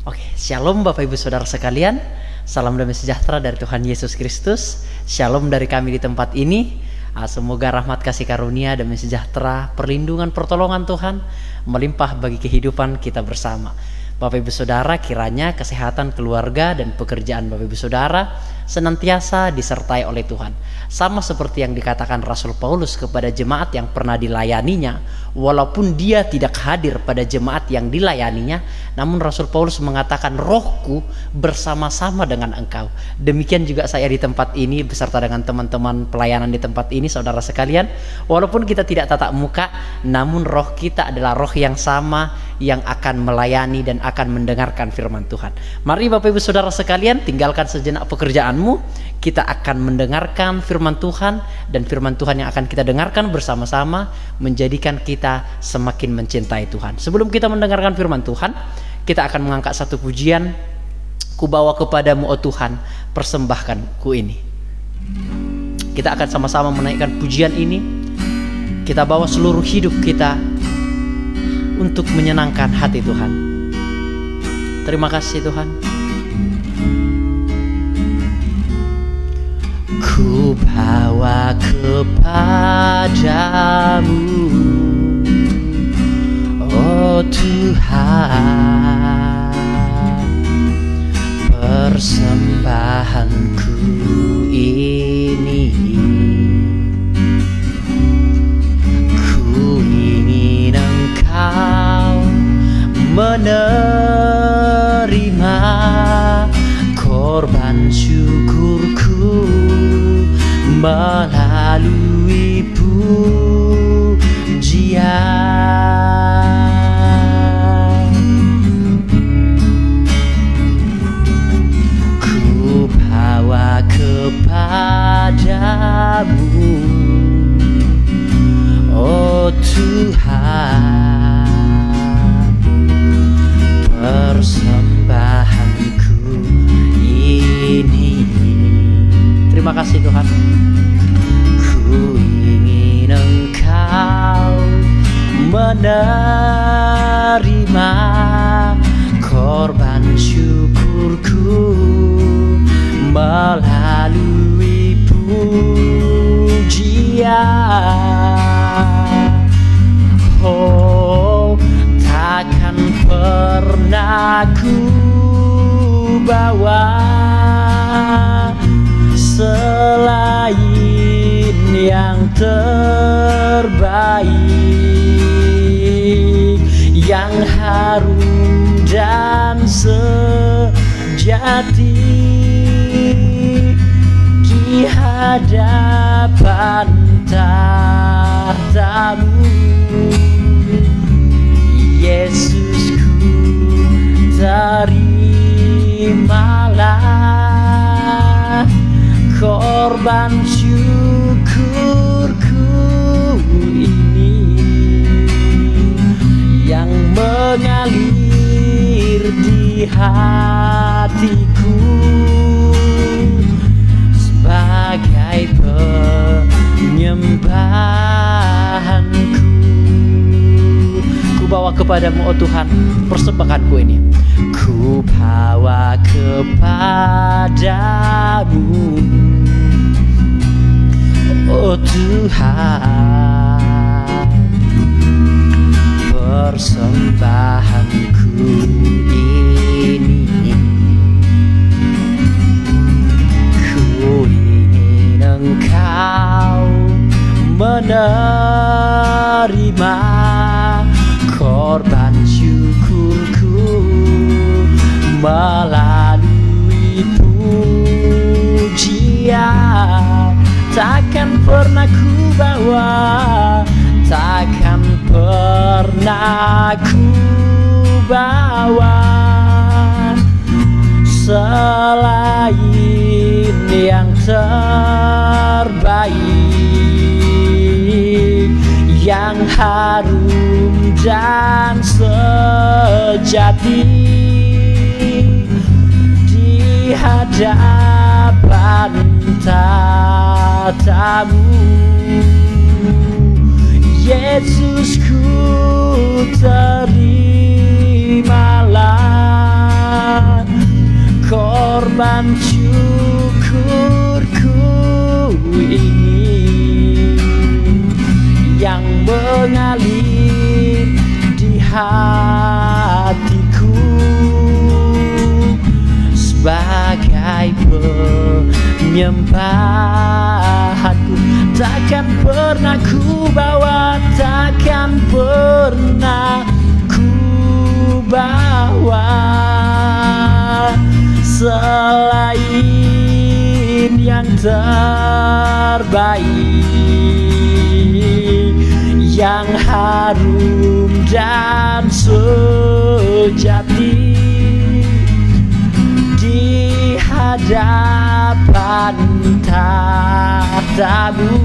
Oke, shalom Bapak Ibu Saudara sekalian. Salam damai sejahtera dari Tuhan Yesus Kristus. Shalom dari kami di tempat ini. Semoga rahmat kasih karunia, damai sejahtera, perlindungan, pertolongan Tuhan melimpah bagi kehidupan kita bersama. Bapak Ibu Saudara, kiranya kesehatan keluarga dan pekerjaan Bapak Ibu Saudara senantiasa disertai oleh Tuhan. Sama seperti yang dikatakan Rasul Paulus kepada jemaat yang pernah dilayaninya, walaupun dia tidak hadir pada jemaat yang dilayaninya, namun Rasul Paulus mengatakan, rohku bersama-sama dengan engkau. Demikian juga saya di tempat ini beserta dengan teman-teman pelayanan di tempat ini, saudara sekalian. Walaupun kita tidak tatap muka, namun roh kita adalah roh yang sama, yang akan melayani dan akan mendengarkan firman Tuhan. Mari Bapak Ibu Saudara sekalian, tinggalkan sejenak pekerjaanmu. Kita akan mendengarkan firman Tuhan, dan firman Tuhan yang akan kita dengarkan bersama-sama menjadikan kita semakin mencintai Tuhan. Sebelum kita mendengarkan firman Tuhan, kita akan mengangkat satu pujian. Ku bawa kepadamu, oh Tuhan, persembahkan ku ini. Kita akan sama-sama menaikkan pujian ini. Kita bawa seluruh hidup kita untuk menyenangkan hati Tuhan. Terima kasih Tuhan. Ku bawa kepadamu, oh Tuhan, persembahanku ini. Ku ingin Engkau menerima korban syukurku melalui pujian. Ku bawa kepadamu, oh Tuhan, persembahanku ini. Terima kasih Tuhan. Ku ingin Engkau menerima korban syukurku melalui pujian. Oh, takkan pernah ku bawa selain yang terbaik, yang harum dan sejati di hadapan tahtamu. Yesusku, terimalah korban syukurku ini yang mengalir di hatiku sebagai penyembahanku. Ku bawa kepadamu, oh Tuhan, persembahkanku ini. Ku bawa kepadamu, oh Tuhan, persembahanku ini. Ku ingin Engkau menerima korban syukurku melalui pujian. Takkan pernah ku bawa, takkan pernah ku bawa selain yang terbaik, yang harum dan sejati di hadapan tahtamu. Yesusku, terimalah korban syukurku ini yang mengalir di hatiku sebagai penyembahanku. Takkan pernah ku bawa, takkan pernah ku bawa selain yang terbaik, yang harum dan sejati di hadapan tahtamu.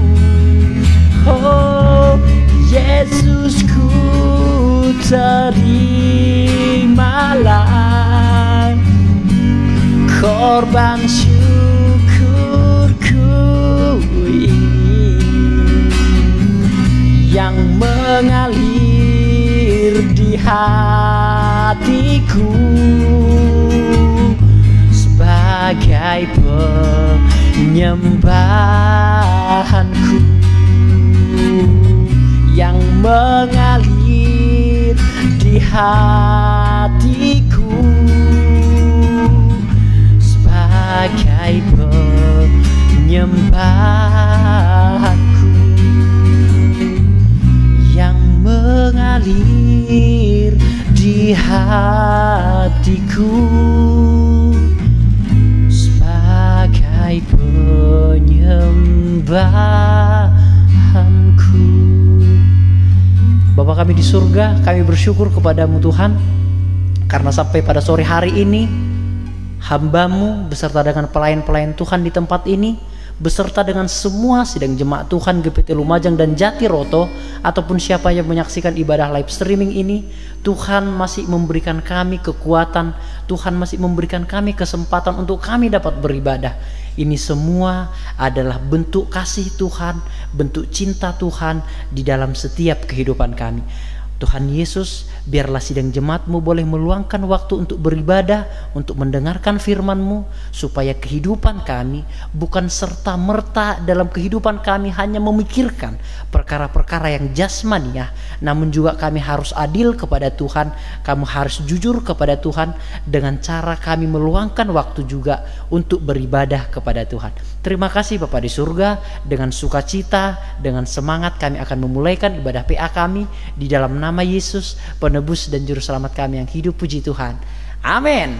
Oh Yesus, ku terimalah korban syukurku ini yang mengalir di hatiku sebagai penyembahanku, yang mengalir di hatiku sebagai penyembahanku, yang mengalir di hatiku sebagai penyembahanku. Bapa kami di surga, kami bersyukur kepadamu Tuhan, karena sampai pada sore hari ini hamba-Mu beserta dengan pelayan-pelayan Tuhan di tempat ini, beserta dengan semua sidang jemaat Tuhan GPT Lumajang dan Jatiroto, ataupun siapa yang menyaksikan ibadah live streaming ini, Tuhan masih memberikan kami kekuatan, Tuhan masih memberikan kami kesempatan untuk kami dapat beribadah. Ini semua adalah bentuk kasih Tuhan, bentuk cinta Tuhan di dalam setiap kehidupan kami. Tuhan Yesus, biarlah sidang jemaat-Mu boleh meluangkan waktu untuk beribadah, untuk mendengarkan firman-Mu, supaya kehidupan kami bukan serta-merta dalam kehidupan kami hanya memikirkan perkara-perkara yang jasmaniah, namun juga kami harus adil kepada Tuhan, kami harus jujur kepada Tuhan dengan cara kami meluangkan waktu juga untuk beribadah kepada Tuhan. Terima kasih Bapa di surga, dengan sukacita, dengan semangat kami akan memulaikan ibadah PA kami di dalam nama Yesus, penebus dan juru selamat kami yang hidup. Puji Tuhan. Amin.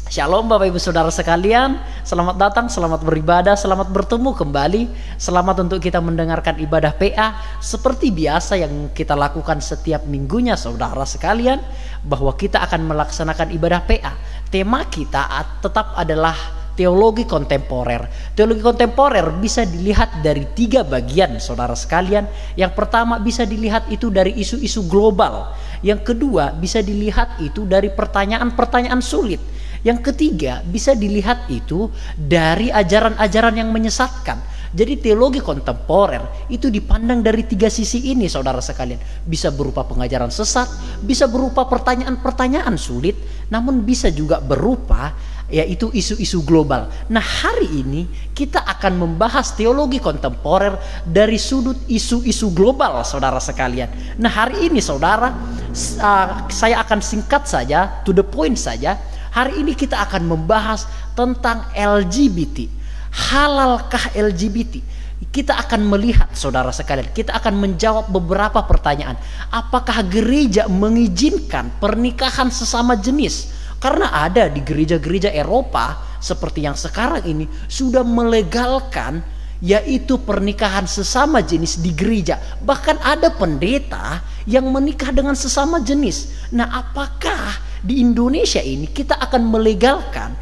Shalom Bapak Ibu Saudara sekalian, selamat datang, selamat beribadah, selamat bertemu kembali. Selamat untuk kita mendengarkan ibadah PA seperti biasa yang kita lakukan setiap minggunya saudara sekalian, bahwa kita akan melaksanakan ibadah PA. Tema kita tetap adalah teologi kontemporer. Teologi kontemporer bisa dilihat dari 3 bagian saudara sekalian. Yang pertama bisa dilihat itu dari isu-isu global. Yang kedua bisa dilihat itu dari pertanyaan-pertanyaan sulit. Yang ketiga bisa dilihat itu dari ajaran-ajaran yang menyesatkan. Jadi teologi kontemporer itu dipandang dari 3 sisi ini saudara sekalian. Bisa berupa pengajaran sesat, bisa berupa pertanyaan-pertanyaan sulit, namun bisa juga berupa yaitu isu-isu global. Nah hari ini kita akan membahas teologi kontemporer dari sudut isu-isu global saudara sekalian. Nah hari ini saudara, saya akan singkat saja, to the point saja. Hari ini kita akan membahas tentang LGBT. Halalkah LGBT? Kita akan melihat saudara sekalian, kita akan menjawab beberapa pertanyaan. Apakah gereja mengizinkan pernikahan sesama jenis? Karena ada di gereja-gereja Eropa seperti yang sekarang ini sudah melegalkan yaitu pernikahan sesama jenis di gereja. Bahkan ada pendeta yang menikah dengan sesama jenis. Nah apakah di Indonesia ini kita akan melegalkan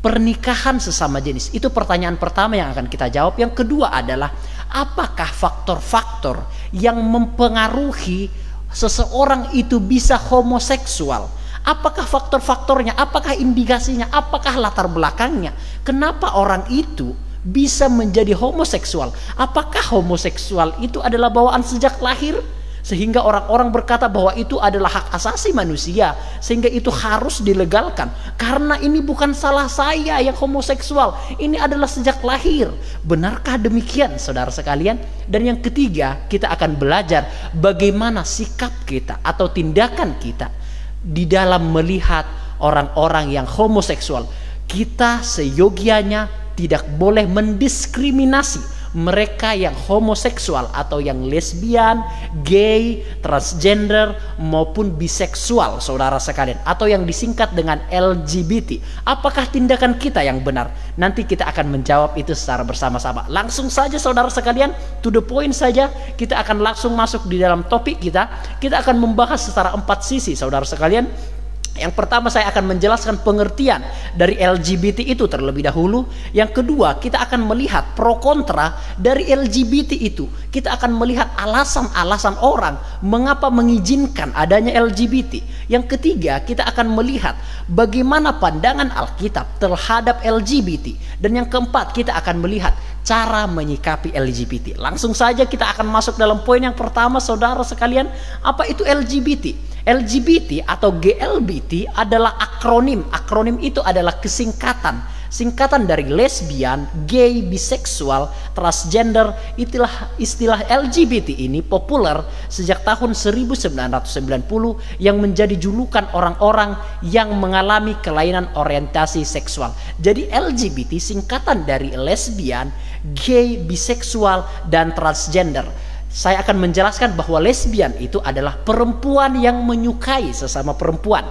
pernikahan sesama jenis? Itu pertanyaan pertama yang akan kita jawab. Yang kedua adalah apakah faktor-faktor yang mempengaruhi seseorang itu bisa homoseksual? Apakah faktor-faktornya? Apakah indikasinya? Apakah latar belakangnya? Kenapa orang itu bisa menjadi homoseksual? Apakah homoseksual itu adalah bawaan sejak lahir? sehingga orang-orang berkata bahwa itu adalah hak asasi manusia, sehingga itu harus dilegalkan. Karena ini bukan salah saya yang homoseksual, ini adalah sejak lahir. Benarkah demikian, saudara sekalian? Dan yang ketiga, kita akan belajar bagaimana sikap kita atau tindakan kita di dalam melihat orang-orang yang homoseksual. Kita seyogianya tidak boleh mendiskriminasi mereka yang homoseksual atau yang lesbian, gay, transgender maupun biseksual, saudara sekalian, atau yang disingkat dengan LGBT. Apakah tindakan kita yang benar? Nanti kita akan menjawab itu secara bersama-sama. Langsung saja saudara sekalian, to the point saja, kita akan langsung masuk di dalam topik kita. Kita akan membahas secara 4 sisi, saudara sekalian. Yang pertama, saya akan menjelaskan pengertian dari LGBT itu terlebih dahulu. Yang kedua, kita akan melihat pro kontra dari LGBT itu. Kita akan melihat alasan-alasan orang mengapa mengizinkan adanya LGBT. Yang ketiga, kita akan melihat bagaimana pandangan Alkitab terhadap LGBT. Dan yang keempat, kita akan melihat cara menyikapi LGBT. Langsung saja kita akan masuk dalam poin yang pertama, saudara sekalian. Apa itu LGBT? LGBT atau GLBT adalah akronim. Akronim itu adalah singkatan dari lesbian, gay, biseksual, transgender. Istilah LGBT ini populer sejak tahun 1990 yang menjadi julukan orang-orang yang mengalami kelainan orientasi seksual. Jadi LGBT singkatan dari lesbian, gay, biseksual, dan transgender. Saya akan menjelaskan bahwa lesbian itu adalah perempuan yang menyukai sesama perempuan.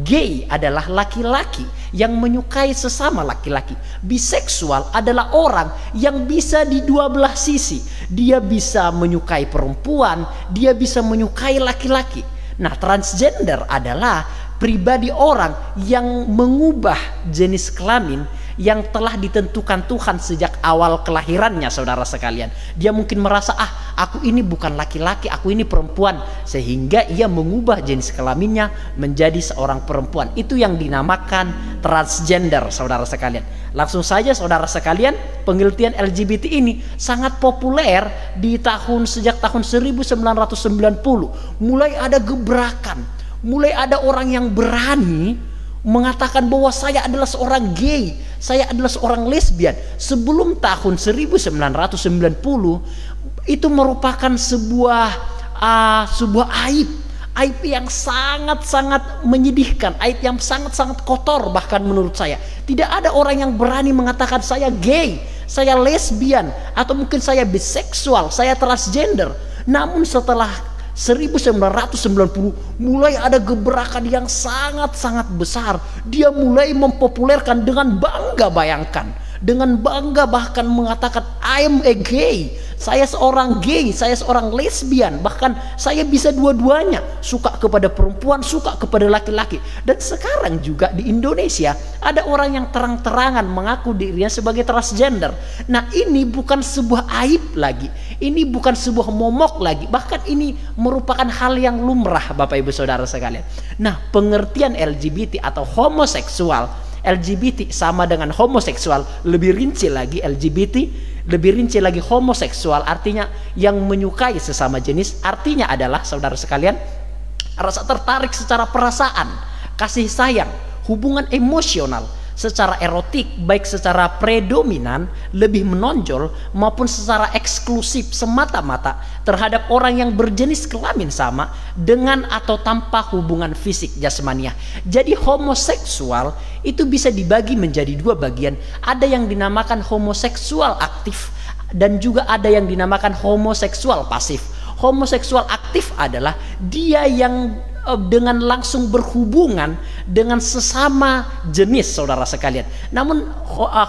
Gay adalah laki-laki yang menyukai sesama laki-laki. Biseksual adalah orang yang bisa di dua belah sisi. Dia bisa menyukai perempuan, dia bisa menyukai laki-laki. Nah, transgender adalah pribadi orang yang mengubah jenis kelamin yang telah ditentukan Tuhan sejak awal kelahirannya, saudara sekalian. Dia mungkin merasa, aku ini bukan laki-laki, aku ini perempuan, sehingga ia mengubah jenis kelaminnya menjadi seorang perempuan. Itu yang dinamakan transgender, saudara sekalian. Langsung saja saudara sekalian, pengertian LGBT ini sangat populer sejak tahun 1990. Mulai ada gebrakan, mulai ada orang yang berani mengatakan bahwa saya adalah seorang gay, saya adalah seorang lesbian. Sebelum tahun 1990 itu merupakan sebuah aib yang sangat-sangat menyedihkan, aib yang sangat-sangat kotor bahkan menurut saya. Tidak ada orang yang berani mengatakan saya gay, saya lesbian, atau mungkin saya biseksual, saya transgender. Namun setelah 1990 mulai ada gebrakan yang sangat-sangat besar. Dia mulai mempopulerkan dengan bangga, bayangkan, dengan bangga bahkan mengatakan I am a gay, saya seorang gay, saya seorang lesbian, bahkan saya bisa dua-duanya, suka kepada perempuan, suka kepada laki-laki. Dan sekarang juga di Indonesia ada orang yang terang-terangan mengaku dirinya sebagai transgender. Nah, ini bukan sebuah aib lagi, ini bukan sebuah momok lagi, bahkan ini merupakan hal yang lumrah, Bapak Ibu Saudara sekalian. Nah, pengertian LGBT atau homoseksual, LGBT sama dengan homoseksual, lebih rinci lagi LGBT, lebih rinci lagi homoseksual artinya yang menyukai sesama jenis. Artinya adalah, saudara sekalian, rasa tertarik secara perasaan, kasih sayang, hubungan emosional secara erotik, baik secara predominan lebih menonjol maupun secara eksklusif semata-mata terhadap orang yang berjenis kelamin sama dengan atau tanpa hubungan fisik jasmaniah. Jadi homoseksual itu bisa dibagi menjadi dua bagian. Ada yang dinamakan homoseksual aktif dan juga ada yang dinamakan homoseksual pasif. Homoseksual aktif adalah dia yang dengan langsung berhubungan dengan sesama jenis, saudara sekalian. Namun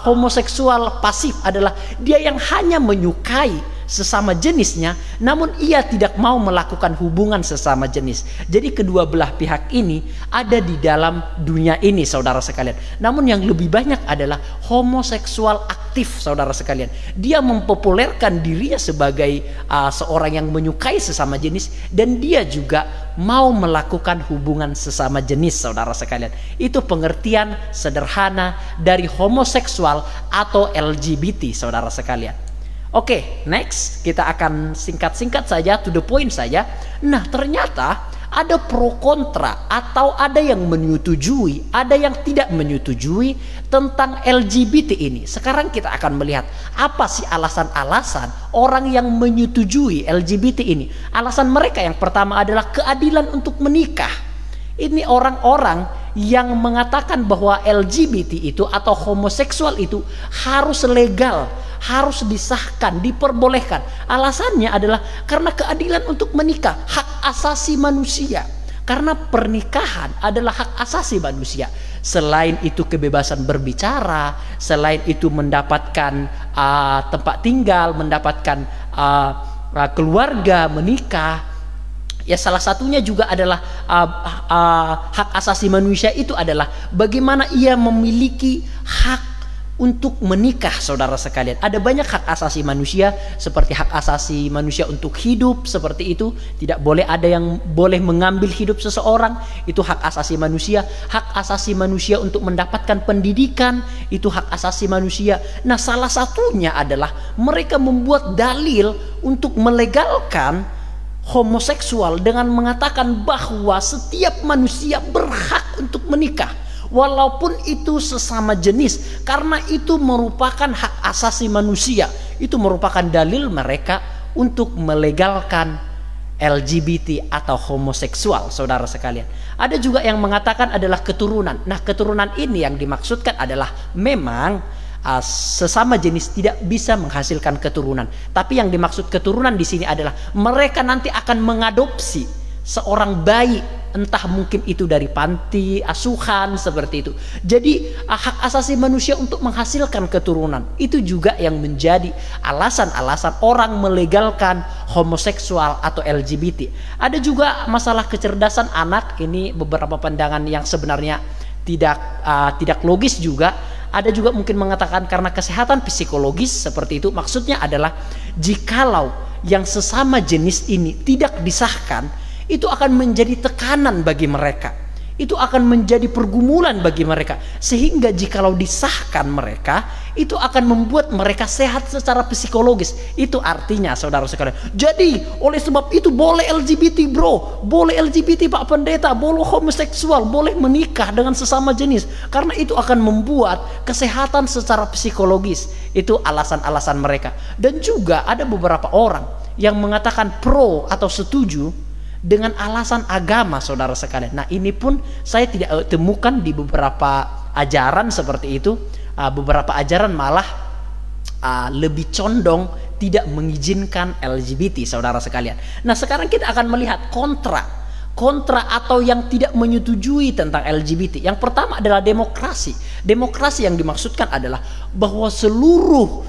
homoseksual pasif adalah dia yang hanya menyukai sesama jenisnya, namun ia tidak mau melakukan hubungan sesama jenis. Jadi kedua belah pihak ini ada di dalam dunia ini, saudara sekalian. Namun yang lebih banyak adalah homoseksual aktif, saudara sekalian. Dia mempopulerkan dirinya sebagai seorang yang menyukai sesama jenis, dan dia juga mau melakukan hubungan sesama jenis, saudara sekalian. Itu pengertian sederhana dari homoseksual atau LGBT, saudara sekalian. Oke, next kita akan singkat-singkat saja, to the point saja. Nah, ternyata ada pro kontra, atau ada yang menyetujui, ada yang tidak menyetujui tentang LGBT ini. Sekarang kita akan melihat apa sih alasan-alasan orang yang menyetujui LGBT ini. Alasan mereka yang pertama adalah keadilan untuk menikah. Ini orang-orang yang mengatakan bahwa LGBT itu atau homoseksual itu harus legal, harus disahkan, diperbolehkan. Alasannya adalah karena keadilan untuk menikah, hak asasi manusia. Karena pernikahan adalah hak asasi manusia. Selain itu kebebasan berbicara, selain itu mendapatkan tempat tinggal, mendapatkan keluarga, menikah. Ya, salah satunya juga adalah hak asasi manusia itu adalah bagaimana ia memiliki hak untuk menikah, saudara sekalian. Ada banyak hak asasi manusia, seperti hak asasi manusia untuk hidup, seperti itu. Tidak boleh ada yang boleh mengambil hidup seseorang, itu hak asasi manusia. Hak asasi manusia untuk mendapatkan pendidikan, itu hak asasi manusia. Nah, salah satunya adalah mereka membuat dalil untuk melegalkan homoseksual dengan mengatakan bahwa setiap manusia berhak untuk menikah, walaupun itu sesama jenis, karena itu merupakan hak asasi manusia. Itu merupakan dalil mereka untuk melegalkan LGBT atau homoseksual, saudara sekalian. Ada juga yang mengatakan adalah keturunan. Nah, keturunan ini yang dimaksudkan adalah memang sesama jenis tidak bisa menghasilkan keturunan, tapi yang dimaksud keturunan di sini adalah mereka nanti akan mengadopsi seorang bayi, entah mungkin itu dari panti asuhan, seperti itu. Jadi hak asasi manusia untuk menghasilkan keturunan itu juga yang menjadi alasan-alasan orang melegalkan homoseksual atau LGBT. Ada juga masalah kecerdasan anak. Ini beberapa pandangan yang sebenarnya tidak logis juga. Ada juga mungkin mengatakan karena kesehatan psikologis, seperti itu. Maksudnya adalah jikalau yang sesama jenis ini tidak disahkan, itu akan menjadi tekanan bagi mereka, itu akan menjadi pergumulan bagi mereka, sehingga jikalau disahkan mereka, itu akan membuat mereka sehat secara psikologis. Itu artinya, saudara sekalian, jadi oleh sebab itu boleh LGBT bro, boleh LGBT Pak Pendeta, boleh homoseksual, boleh menikah dengan sesama jenis, karena itu akan membuat kesehatan secara psikologis. Itu alasan-alasan mereka. Dan juga ada beberapa orang yang mengatakan pro atau setuju dengan alasan agama, saudara sekalian. Nah, ini pun saya tidak temukan di beberapa ajaran seperti itu. Beberapa ajaran malah lebih condong tidak mengizinkan LGBT, saudara sekalian. Nah, sekarang kita akan melihat kontra atau yang tidak menyetujui tentang LGBT. Yang pertama adalah demokrasi. Demokrasi yang dimaksudkan adalah bahwa seluruh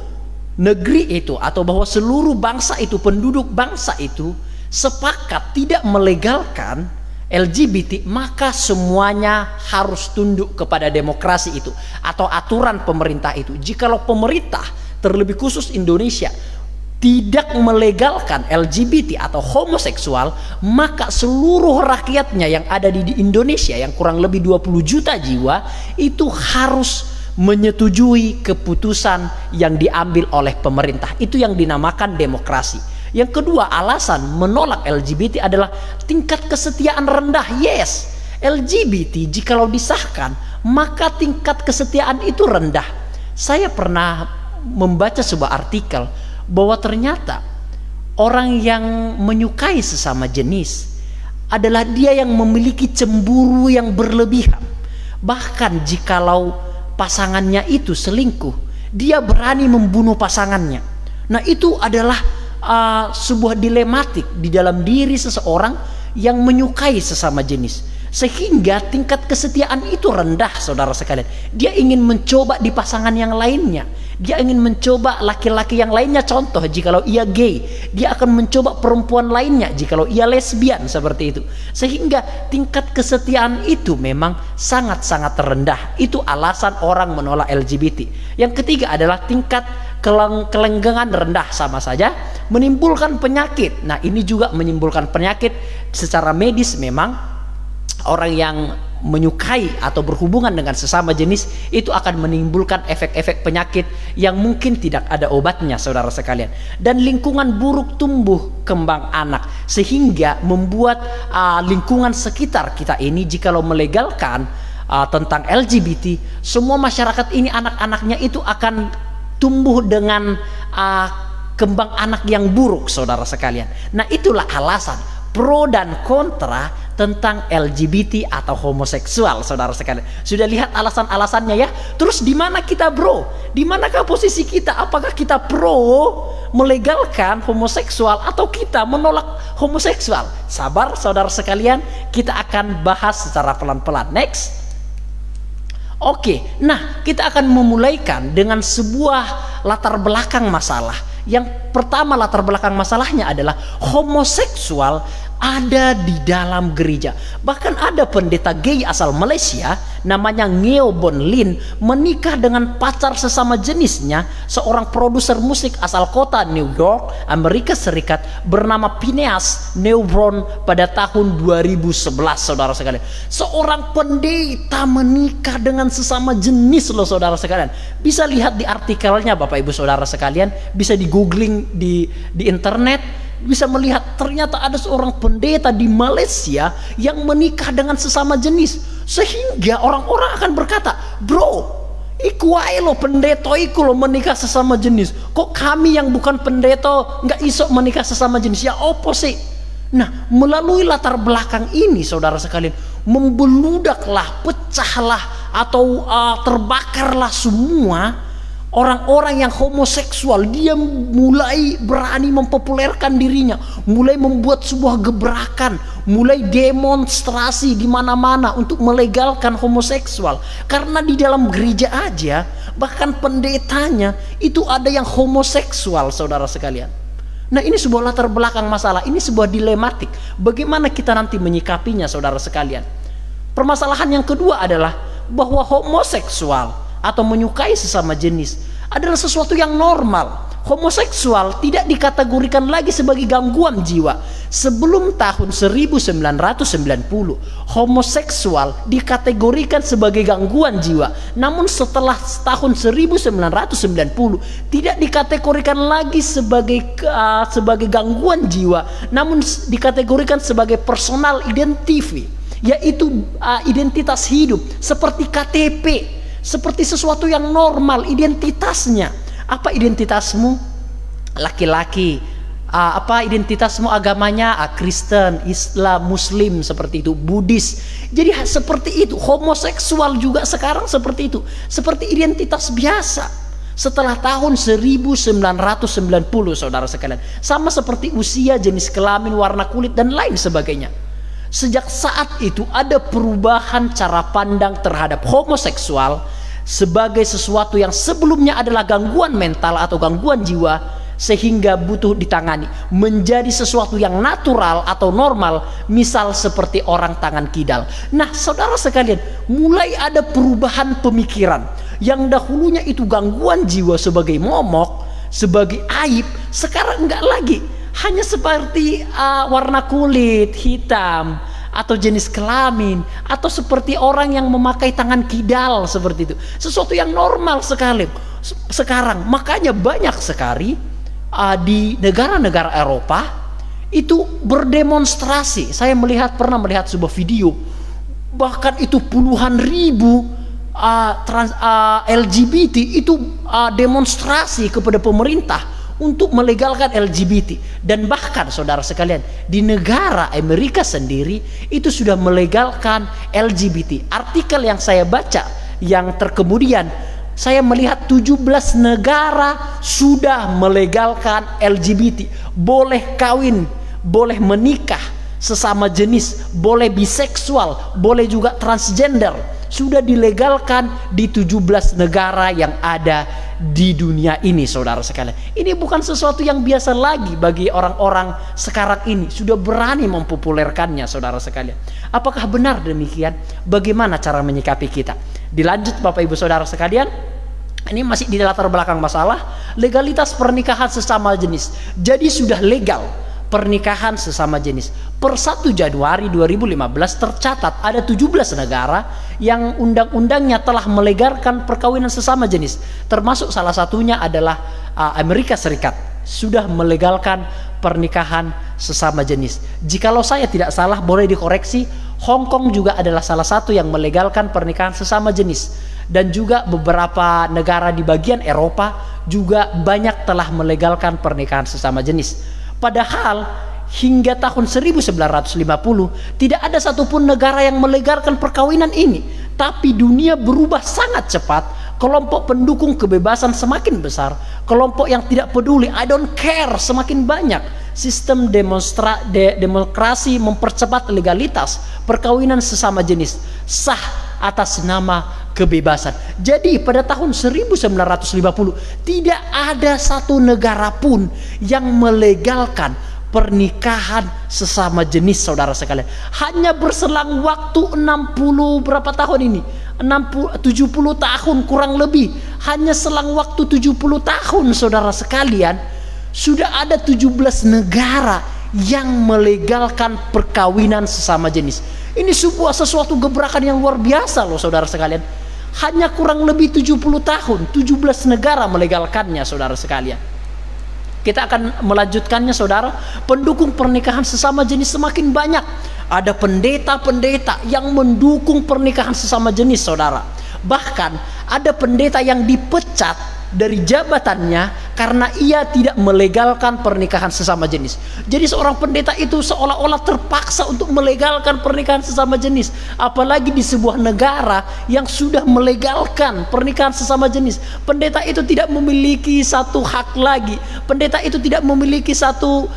negeri itu atau bahwa seluruh bangsa itu, penduduk bangsa itu sepakat tidak melegalkan LGBT, maka semuanya harus tunduk kepada demokrasi itu atau aturan pemerintah itu. Jikalau pemerintah, terlebih khusus Indonesia, tidak melegalkan LGBT atau homoseksual, maka seluruh rakyatnya yang ada di Indonesia yang kurang lebih 20 juta jiwa itu harus menyetujui keputusan yang diambil oleh pemerintah. Itu yang dinamakan demokrasi. Yang kedua, alasan menolak LGBT adalah tingkat kesetiaan rendah. Yes, LGBT jikalau disahkan, maka tingkat kesetiaan itu rendah. Saya pernah membaca sebuah artikel bahwa ternyata orang yang menyukai sesama jenis adalah dia yang memiliki cemburu yang berlebihan. Bahkan jikalau pasangannya itu selingkuh, dia berani membunuh pasangannya. Nah, itu adalah sebuah dilematik di dalam diri seseorang yang menyukai sesama jenis, sehingga tingkat kesetiaan itu rendah, saudara sekalian. Dia ingin mencoba di pasangan yang lainnya, dia ingin mencoba laki-laki yang lainnya. Contoh, jikalau ia gay, dia akan mencoba perempuan lainnya, jikalau ia lesbian, seperti itu. Sehingga tingkat kesetiaan itu memang sangat-sangat rendah. Itu alasan orang menolak LGBT. Yang ketiga adalah tingkat kelenggangan rendah, sama saja menimbulkan penyakit. Nah, ini juga menimbulkan penyakit secara medis. Memang orang yang menyukai atau berhubungan dengan sesama jenis itu akan menimbulkan efek-efek penyakit yang mungkin tidak ada obatnya, saudara sekalian. Dan lingkungan buruk tumbuh kembang anak, sehingga membuat lingkungan sekitar kita ini, jikalau melegalkan tentang LGBT, semua masyarakat ini, anak-anaknya itu akan tumbuh dengan kembang anak yang buruk, saudara sekalian. Nah, itulah alasan pro dan kontra tentang LGBT atau homoseksual, saudara sekalian. Sudah lihat alasan-alasannya ya. Terus di mana kita, bro? Di manakah posisi kita? Apakah kita pro melegalkan homoseksual atau kita menolak homoseksual? Sabar, saudara sekalian, kita akan bahas secara pelan-pelan. Next. Oke, nah kita akan memulaikan dengan sebuah latar belakang masalah. Yang pertama, latar belakang masalahnya adalah homoseksual ada di dalam gereja. Bahkan ada pendeta gay asal Malaysia namanya Ngeo Bon Lin menikah dengan pacar sesama jenisnya, seorang produser musik asal kota New York, Amerika Serikat, bernama Phineas Neubron pada tahun 2011, saudara sekalian. Seorang pendeta menikah dengan sesama jenis loh, saudara sekalian. Bisa lihat di artikelnya Bapak Ibu Saudara sekalian, bisa di googling di internet, bisa melihat ternyata ada seorang pendeta di Malaysia yang menikah dengan sesama jenis, sehingga orang-orang akan berkata, bro, iku wae lo pendeta iku lo menikah sesama jenis, kok kami yang bukan pendeta nggak iso menikah sesama jenis, ya opo sih? Nah, melalui latar belakang ini, saudara sekalian, membeludaklah, pecahlah, atau terbakarlah semua orang-orang yang homoseksual. Dia mulai berani mempopulerkan dirinya, mulai membuat sebuah gebrakan, mulai demonstrasi di mana-mana untuk melegalkan homoseksual. Karena di dalam gereja aja, bahkan pendetanya itu ada yang homoseksual, saudara sekalian. Nah, ini sebuah latar belakang masalah, ini sebuah dilematik. Bagaimana kita nanti menyikapinya, saudara sekalian? Permasalahan yang kedua adalah bahwa homoseksual atau menyukai sesama jenis adalah sesuatu yang normal. Homoseksual tidak dikategorikan lagi sebagai gangguan jiwa. Sebelum tahun 1990, homoseksual dikategorikan sebagai gangguan jiwa. Namun setelah tahun 1990 tidak dikategorikan lagi sebagai gangguan jiwa, namun dikategorikan sebagai personal identity, yaitu identitas hidup seperti KTP, seperti sesuatu yang normal identitasnya. Apa identitasmu? Laki-laki. Apa identitasmu agamanya? Kristen, Islam, Muslim, seperti itu, Buddhis. Jadi seperti itu. Homoseksual juga sekarang seperti itu, seperti identitas biasa. Setelah tahun 1990, saudara sekalian, sama seperti usia, jenis kelamin, warna kulit, dan lain sebagainya. Sejak saat itu ada perubahan cara pandang terhadap homoseksual sebagai sesuatu yang sebelumnya adalah gangguan mental atau gangguan jiwa, sehingga butuh ditangani menjadi sesuatu yang natural atau normal, misal seperti orang tangan kidal. Nah, saudara sekalian, mulai ada perubahan pemikiran. Yang dahulunya itu gangguan jiwa sebagai momok, sebagai aib, sekarang enggak lagi. Hanya seperti warna kulit, hitam, atau jenis kelamin, atau seperti orang yang memakai tangan kidal, seperti itu. Sesuatu yang normal sekali sekarang. Makanya banyak sekali di negara-negara Eropa itu berdemonstrasi. Saya pernah melihat sebuah video, bahkan itu puluhan ribu LGBT itu demonstrasi kepada pemerintah untuk melegalkan LGBT. Dan bahkan saudara sekalian, di negara Amerika sendiri itu sudah melegalkan LGBT. Artikel yang saya baca yang terkemudian, saya melihat 17 negara sudah melegalkan LGBT. Boleh kawin, boleh menikah sesama jenis, boleh biseksual, boleh juga transgender. Sudah dilegalkan di 17 negara yang ada di dunia ini, saudara sekalian. Ini bukan sesuatu yang biasa lagi bagi orang-orang sekarang ini. Sudah berani mempopulerkannya, saudara sekalian. Apakah benar demikian? Bagaimana cara menyikapi kita? Dilanjut Bapak Ibu Saudara sekalian. Ini masih di latar belakang masalah legalitas pernikahan sesama jenis. Jadi sudah legal pernikahan sesama jenis. Per 1 Januari 2015 tercatat ada 17 negara yang undang-undangnya telah melegalkan perkawinan sesama jenis. Termasuk salah satunya adalah Amerika Serikat sudah melegalkan pernikahan sesama jenis. Jikalau saya tidak salah, boleh dikoreksi, Hong Kong juga adalah salah satu yang melegalkan pernikahan sesama jenis. Dan juga beberapa negara di bagian Eropa juga banyak telah melegalkan pernikahan sesama jenis. Padahal hingga tahun 1950 tidak ada satupun negara yang melegalkan perkawinan ini. Tapi dunia berubah sangat cepat. Kelompok pendukung kebebasan semakin besar. Kelompok yang tidak peduli, I don't care, semakin banyak. Sistem demokrasi mempercepat legalitas perkawinan sesama jenis sah atas nama kebebasan. Jadi pada tahun 1950 tidak ada satu negara pun yang melegalkan pernikahan sesama jenis, saudara sekalian. Hanya berselang waktu 60 berapa tahun ini, 70 tahun kurang lebih, hanya selang waktu 70 tahun, saudara sekalian, sudah ada 17 negara yang melegalkan perkawinan sesama jenis. Ini sesuatu gebrakan yang luar biasa loh, saudara sekalian. Hanya kurang lebih 70 tahun 17 negara melegalkannya, saudara sekalian. Kita akan melanjutkannya, saudara. Pendukung pernikahan sesama jenis semakin banyak. Ada pendeta-pendeta yang mendukung pernikahan sesama jenis, saudara. Bahkan ada pendeta yang dipecat dari jabatannya karena ia tidak melegalkan pernikahan sesama jenis. Jadi seorang pendeta itu seolah-olah terpaksa untuk melegalkan pernikahan sesama jenis, apalagi di sebuah negara yang sudah melegalkan pernikahan sesama jenis. Pendeta itu tidak memiliki satu hak lagi, pendeta itu tidak memiliki satu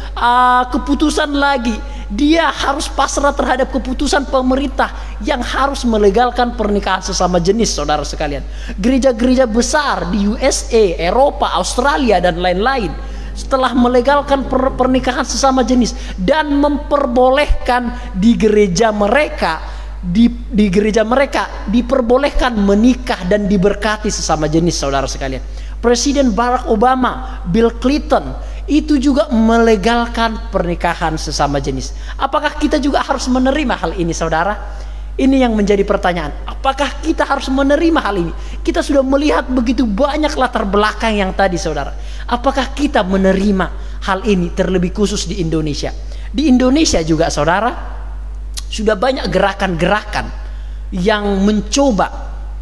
keputusan lagi. Dia harus pasrah terhadap keputusan pemerintah yang harus melegalkan pernikahan sesama jenis, saudara sekalian. Gereja-gereja besar di USA, Eropa, Australia, dan lain-lain setelah melegalkan pernikahan sesama jenis dan memperbolehkan di gereja mereka, di gereja mereka diperbolehkan menikah dan diberkati sesama jenis, saudara sekalian. Presiden Barack Obama, Bill Clinton itu juga melegalkan pernikahan sesama jenis. Apakah kita juga harus menerima hal ini, saudara? Ini yang menjadi pertanyaan. Apakah kita harus menerima hal ini? Kita sudah melihat begitu banyak latar belakang yang tadi, saudara. Apakah kita menerima hal ini, terlebih khusus di Indonesia? Di Indonesia juga, saudara, sudah banyak gerakan-gerakan yang mencoba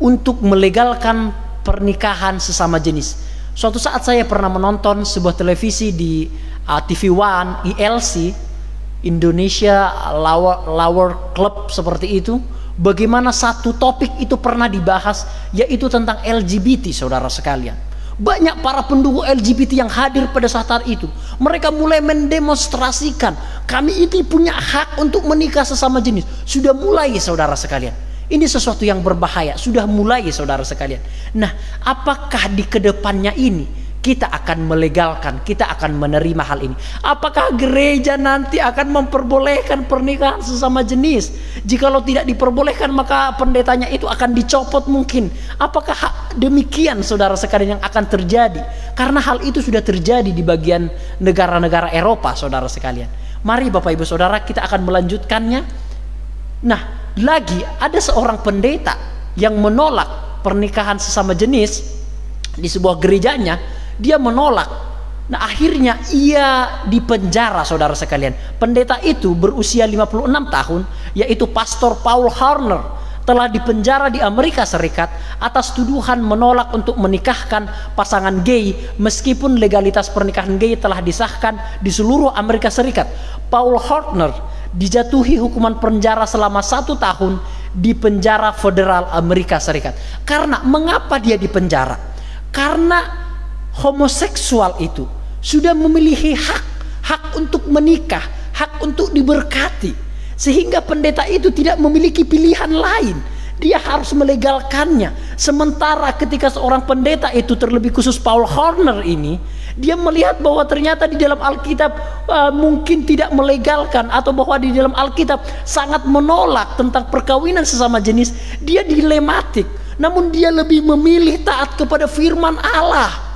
untuk melegalkan pernikahan sesama jenis. Suatu saat saya pernah menonton sebuah televisi di TV One, ILC, Indonesia Lover Club seperti itu. Bagaimana satu topik itu pernah dibahas, yaitu tentang LGBT, saudara sekalian. Banyak para pendukung LGBT yang hadir pada saat itu. Mereka mulai mendemonstrasikan, kami ini punya hak untuk menikah sesama jenis. Sudah mulai, saudara sekalian. Ini sesuatu yang berbahaya, sudah mulai, saudara sekalian. Nah, apakah di kedepannya ini kita akan melegalkan, kita akan menerima hal ini? Apakah gereja nanti akan memperbolehkan pernikahan sesama jenis? Jikalau tidak diperbolehkan, maka pendetanya itu akan dicopot mungkin. Apakah demikian, saudara sekalian, yang akan terjadi? Karena hal itu sudah terjadi di bagian negara-negara Eropa, saudara sekalian. Mari Bapak Ibu Saudara, kita akan melanjutkannya. Nah, lagi ada seorang pendeta yang menolak pernikahan sesama jenis di sebuah gerejanya. Dia menolak. Nah, akhirnya ia dipenjara, saudara sekalian. Pendeta itu berusia 56 tahun, yaitu Pastor Paul Harner, telah dipenjara di Amerika Serikat atas tuduhan menolak untuk menikahkan pasangan gay, meskipun legalitas pernikahan gay telah disahkan di seluruh Amerika Serikat. Paul Harner dijatuhi hukuman penjara selama 1 tahun di penjara federal Amerika Serikat. Karena mengapa dia dipenjara? Karena homoseksual itu sudah memiliki hak untuk menikah, hak untuk diberkati, sehingga pendeta itu tidak memiliki pilihan lain. Dia harus melegalkannya. Sementara ketika seorang pendeta itu, terlebih khusus Paul Harner ini, dia melihat bahwa ternyata di dalam Alkitab mungkin tidak melegalkan, atau bahwa di dalam Alkitab sangat menolak tentang perkawinan sesama jenis. Dia dilematik, namun dia lebih memilih taat kepada firman Allah.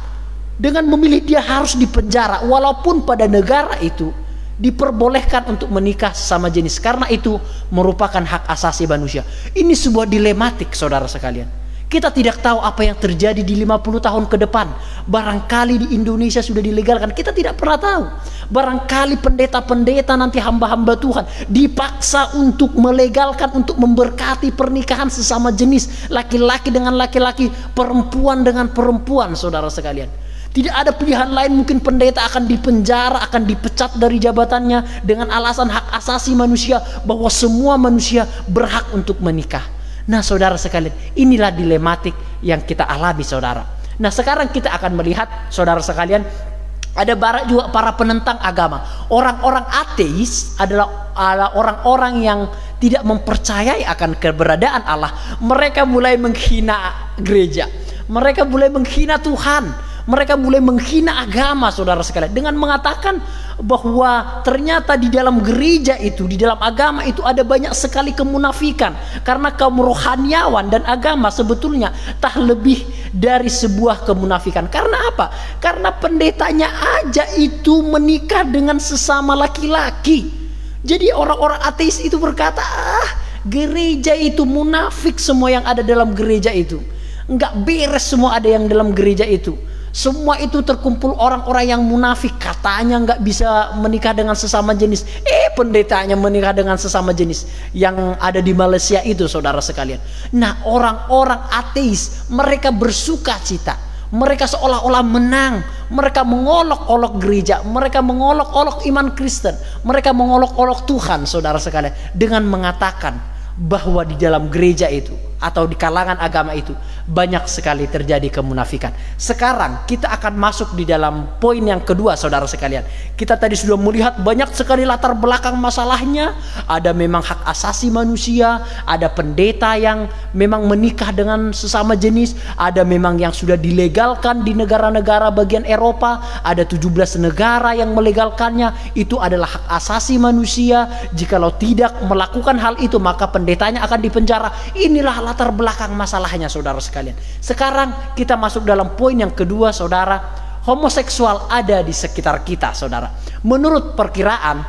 Dengan memilih dia harus dipenjara, walaupun pada negara itu diperbolehkan untuk menikah sesama jenis, karena itu merupakan hak asasi manusia. Ini sebuah dilematik, saudara sekalian. Kita tidak tahu apa yang terjadi di 50 tahun ke depan. Barangkali di Indonesia sudah dilegalkan, kita tidak pernah tahu. Barangkali pendeta-pendeta nanti, hamba-hamba Tuhan, dipaksa untuk melegalkan, untuk memberkati pernikahan sesama jenis, laki-laki dengan laki-laki, perempuan dengan perempuan, saudara sekalian. Tidak ada pilihan lain, mungkin pendeta akan dipenjara, akan dipecat dari jabatannya dengan alasan hak asasi manusia, bahwa semua manusia berhak untuk menikah. Nah, saudara sekalian, inilah dilematik yang kita alami, saudara. Nah, sekarang kita akan melihat, saudara sekalian, ada juga para penentang agama. Orang-orang ateis adalah orang-orang yang tidak mempercayai akan keberadaan Allah. Mereka mulai menghina gereja, mereka mulai menghina Tuhan, mereka mulai menghina agama, saudara sekalian, dengan mengatakan bahwa ternyata di dalam gereja itu, di dalam agama itu ada banyak sekali kemunafikan. Karena kaum rohaniawan dan agama sebetulnya tak lebih dari sebuah kemunafikan. Karena apa? Karena pendetanya aja itu menikah dengan sesama laki-laki. Jadi orang-orang ateis itu berkata, gereja itu munafik, semua yang ada dalam gereja itu enggak beres, semua ada yang dalam gereja itu. Semua itu terkumpul orang-orang yang munafik, katanya nggak bisa menikah dengan sesama jenis. Pendetanya menikah dengan sesama jenis yang ada di Malaysia itu, saudara sekalian. Nah, orang-orang ateis, mereka bersuka cita, mereka seolah-olah menang, mereka mengolok-olok gereja, mereka mengolok-olok iman Kristen, mereka mengolok-olok Tuhan, saudara sekalian, dengan mengatakan bahwa di dalam gereja itu atau di kalangan agama itu banyak sekali terjadi kemunafikan. Sekarang kita akan masuk di dalam poin yang kedua, saudara sekalian. Kita tadi sudah melihat banyak sekali latar belakang masalahnya. Ada memang hak asasi manusia, ada pendeta yang memang menikah dengan sesama jenis, ada memang yang sudah dilegalkan di negara-negara bagian Eropa, ada 17 negara yang melegalkannya. Itu adalah hak asasi manusia. Jikalau tidak melakukan hal itu, maka pendetanya akan dipenjara. Inilah latar belakang masalahnya, saudara sekalian. Sekarang kita masuk dalam poin yang kedua, saudara. Homoseksual ada di sekitar kita, saudara. Menurut perkiraan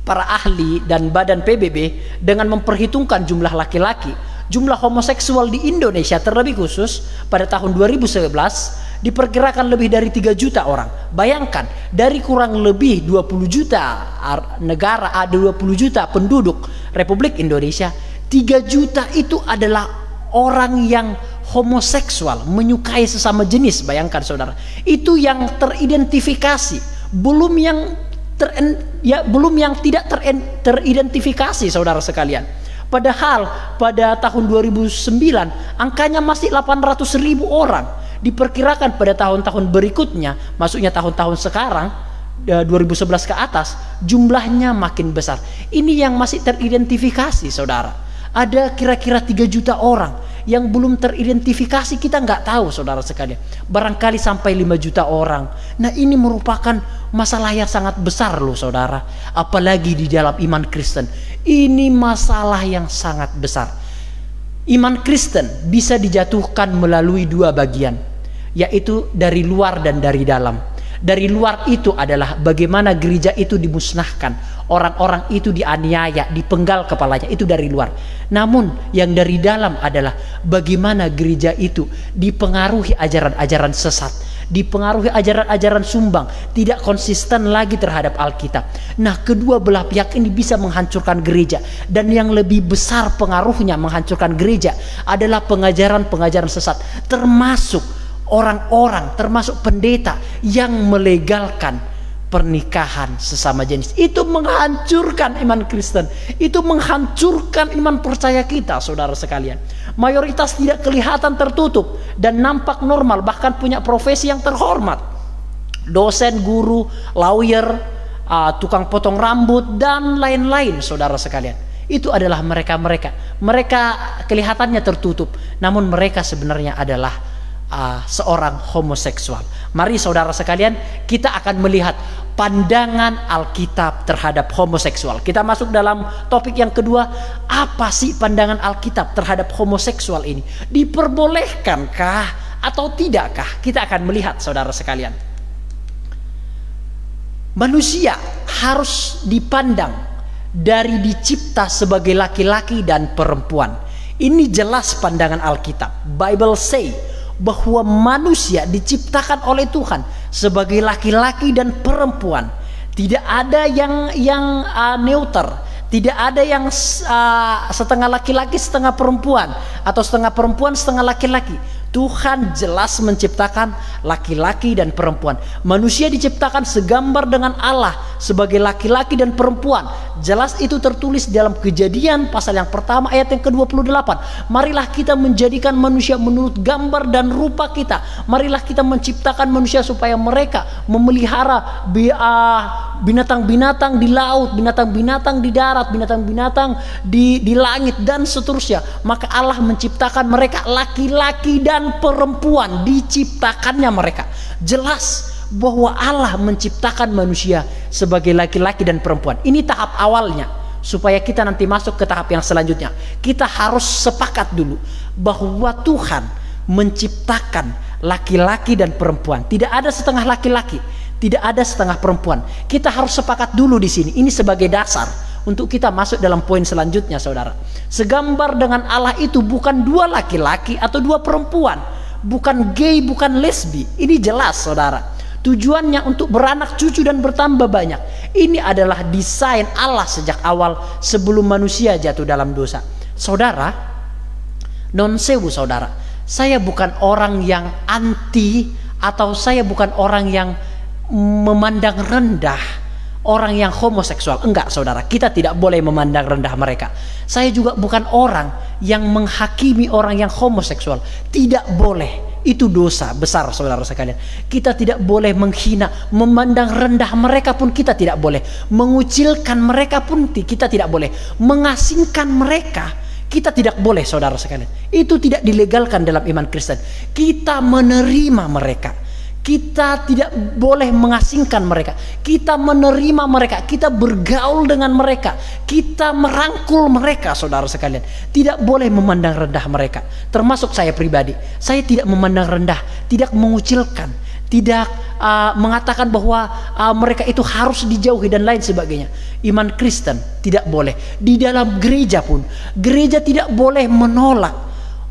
para ahli dan badan PBB, dengan memperhitungkan jumlah laki-laki, jumlah homoseksual di Indonesia terlebih khusus pada tahun 2011 diperkirakan lebih dari 3 juta orang. Bayangkan, dari kurang lebih 20 juta negara, ada 20 juta penduduk Republik Indonesia, 3 juta itu adalah orang yang homoseksual, menyukai sesama jenis. Bayangkan, saudara, itu yang teridentifikasi, belum yang tidak teridentifikasi, saudara sekalian. Padahal pada tahun 2009 angkanya masih 800.000 orang. Diperkirakan pada tahun-tahun berikutnya, maksudnya tahun-tahun sekarang 2011 ke atas, jumlahnya makin besar. Ini yang masih teridentifikasi, saudara. Ada kira-kira 3 juta orang yang belum teridentifikasi, kita nggak tahu, saudara sekalian. Barangkali sampai 5 juta orang. Nah, ini merupakan masalah yang sangat besar loh, saudara. Apalagi di dalam iman Kristen. Ini masalah yang sangat besar. Iman Kristen bisa dijatuhkan melalui 2 bagian, yaitu dari luar dan dari dalam. Dari luar itu adalah bagaimana gereja itu dimusnahkan, orang-orang itu dianiaya, dipenggal kepalanya, itu dari luar. Namun yang dari dalam adalah bagaimana gereja itu dipengaruhi ajaran-ajaran sesat, dipengaruhi ajaran-ajaran sumbang, tidak konsisten lagi terhadap Alkitab. Nah, kedua belah pihak ini bisa menghancurkan gereja, dan yang lebih besar pengaruhnya menghancurkan gereja adalah pengajaran-pengajaran sesat, termasuk orang-orang, termasuk pendeta yang melegalkan pernikahan sesama jenis. Itu menghancurkan iman Kristen, itu menghancurkan iman percaya kita, saudara sekalian. Mayoritas tidak kelihatan tertutup dan nampak normal, bahkan punya profesi yang terhormat. Dosen, guru, lawyer, tukang potong rambut, dan lain-lain, saudara sekalian. Itu adalah mereka-mereka. Mereka kelihatannya tertutup, namun mereka sebenarnya adalah seorang homoseksual. Mari, saudara sekalian, kita akan melihat pandangan Alkitab terhadap homoseksual. Kita masuk dalam topik yang kedua. Apa sih pandangan Alkitab terhadap homoseksual ini? Diperbolehkankah atau tidakkah? Kita akan melihat, saudara sekalian. Manusia harus dipandang dari dicipta sebagai laki-laki dan perempuan. Ini jelas pandangan Alkitab. Bible say bahwa manusia diciptakan oleh Tuhan sebagai laki-laki dan perempuan. Tidak ada yang neuter. Tidak ada yang setengah laki-laki setengah perempuan, atau setengah perempuan setengah laki-laki. Tuhan jelas menciptakan laki-laki dan perempuan. Manusia diciptakan segambar dengan Allah sebagai laki-laki dan perempuan. Jelas itu tertulis dalam Kejadian pasal yang pertama ayat yang ke-28. Marilah kita menjadikan manusia menurut gambar dan rupa kita. Marilah kita menciptakan manusia supaya mereka memelihara binatang-binatang di laut, binatang-binatang di darat, binatang-binatang di langit, dan seterusnya. Maka Allah menciptakan mereka laki-laki dan perempuan, diciptakannya mereka. Jelas bahwa Allah menciptakan manusia sebagai laki-laki dan perempuan. Ini tahap awalnya. Supaya kita nanti masuk ke tahap yang selanjutnya, kita harus sepakat dulu bahwa Tuhan menciptakan laki-laki dan perempuan. Tidak ada setengah laki-laki, tidak ada setengah perempuan. Kita harus sepakat dulu di sini. Ini sebagai dasar untuk kita masuk dalam poin selanjutnya, saudara. Segambar dengan Allah itu bukan dua laki-laki atau dua perempuan, bukan gay, bukan lesbi. Ini jelas, saudara. Tujuannya untuk beranak cucu dan bertambah banyak. Ini adalah desain Allah sejak awal sebelum manusia jatuh dalam dosa. Saudara, non sewu saudara, saya bukan orang yang anti, atau saya bukan orang yang memandang rendah orang yang homoseksual. Enggak, saudara, kita tidak boleh memandang rendah mereka. Saya juga bukan orang yang menghakimi orang yang homoseksual. Tidak boleh. Itu dosa besar, saudara sekalian. Kita tidak boleh menghina, memandang rendah mereka pun kita tidak boleh. Mengucilkan mereka pun kita tidak boleh. Mengasingkan mereka kita tidak boleh, saudara sekalian. Itu tidak dilegalkan dalam iman Kristen. Kita menerima mereka. Kita tidak boleh mengasingkan mereka. Kita menerima mereka. Kita bergaul dengan mereka. Kita merangkul mereka, saudara sekalian. Tidak boleh memandang rendah mereka. Termasuk saya pribadi. Saya tidak memandang rendah, tidak mengucilkan, tidak mengatakan bahwa mereka itu harus dijauhi dan lain sebagainya. Iman Kristen tidak boleh. Di dalam gereja pun, gereja tidak boleh menolak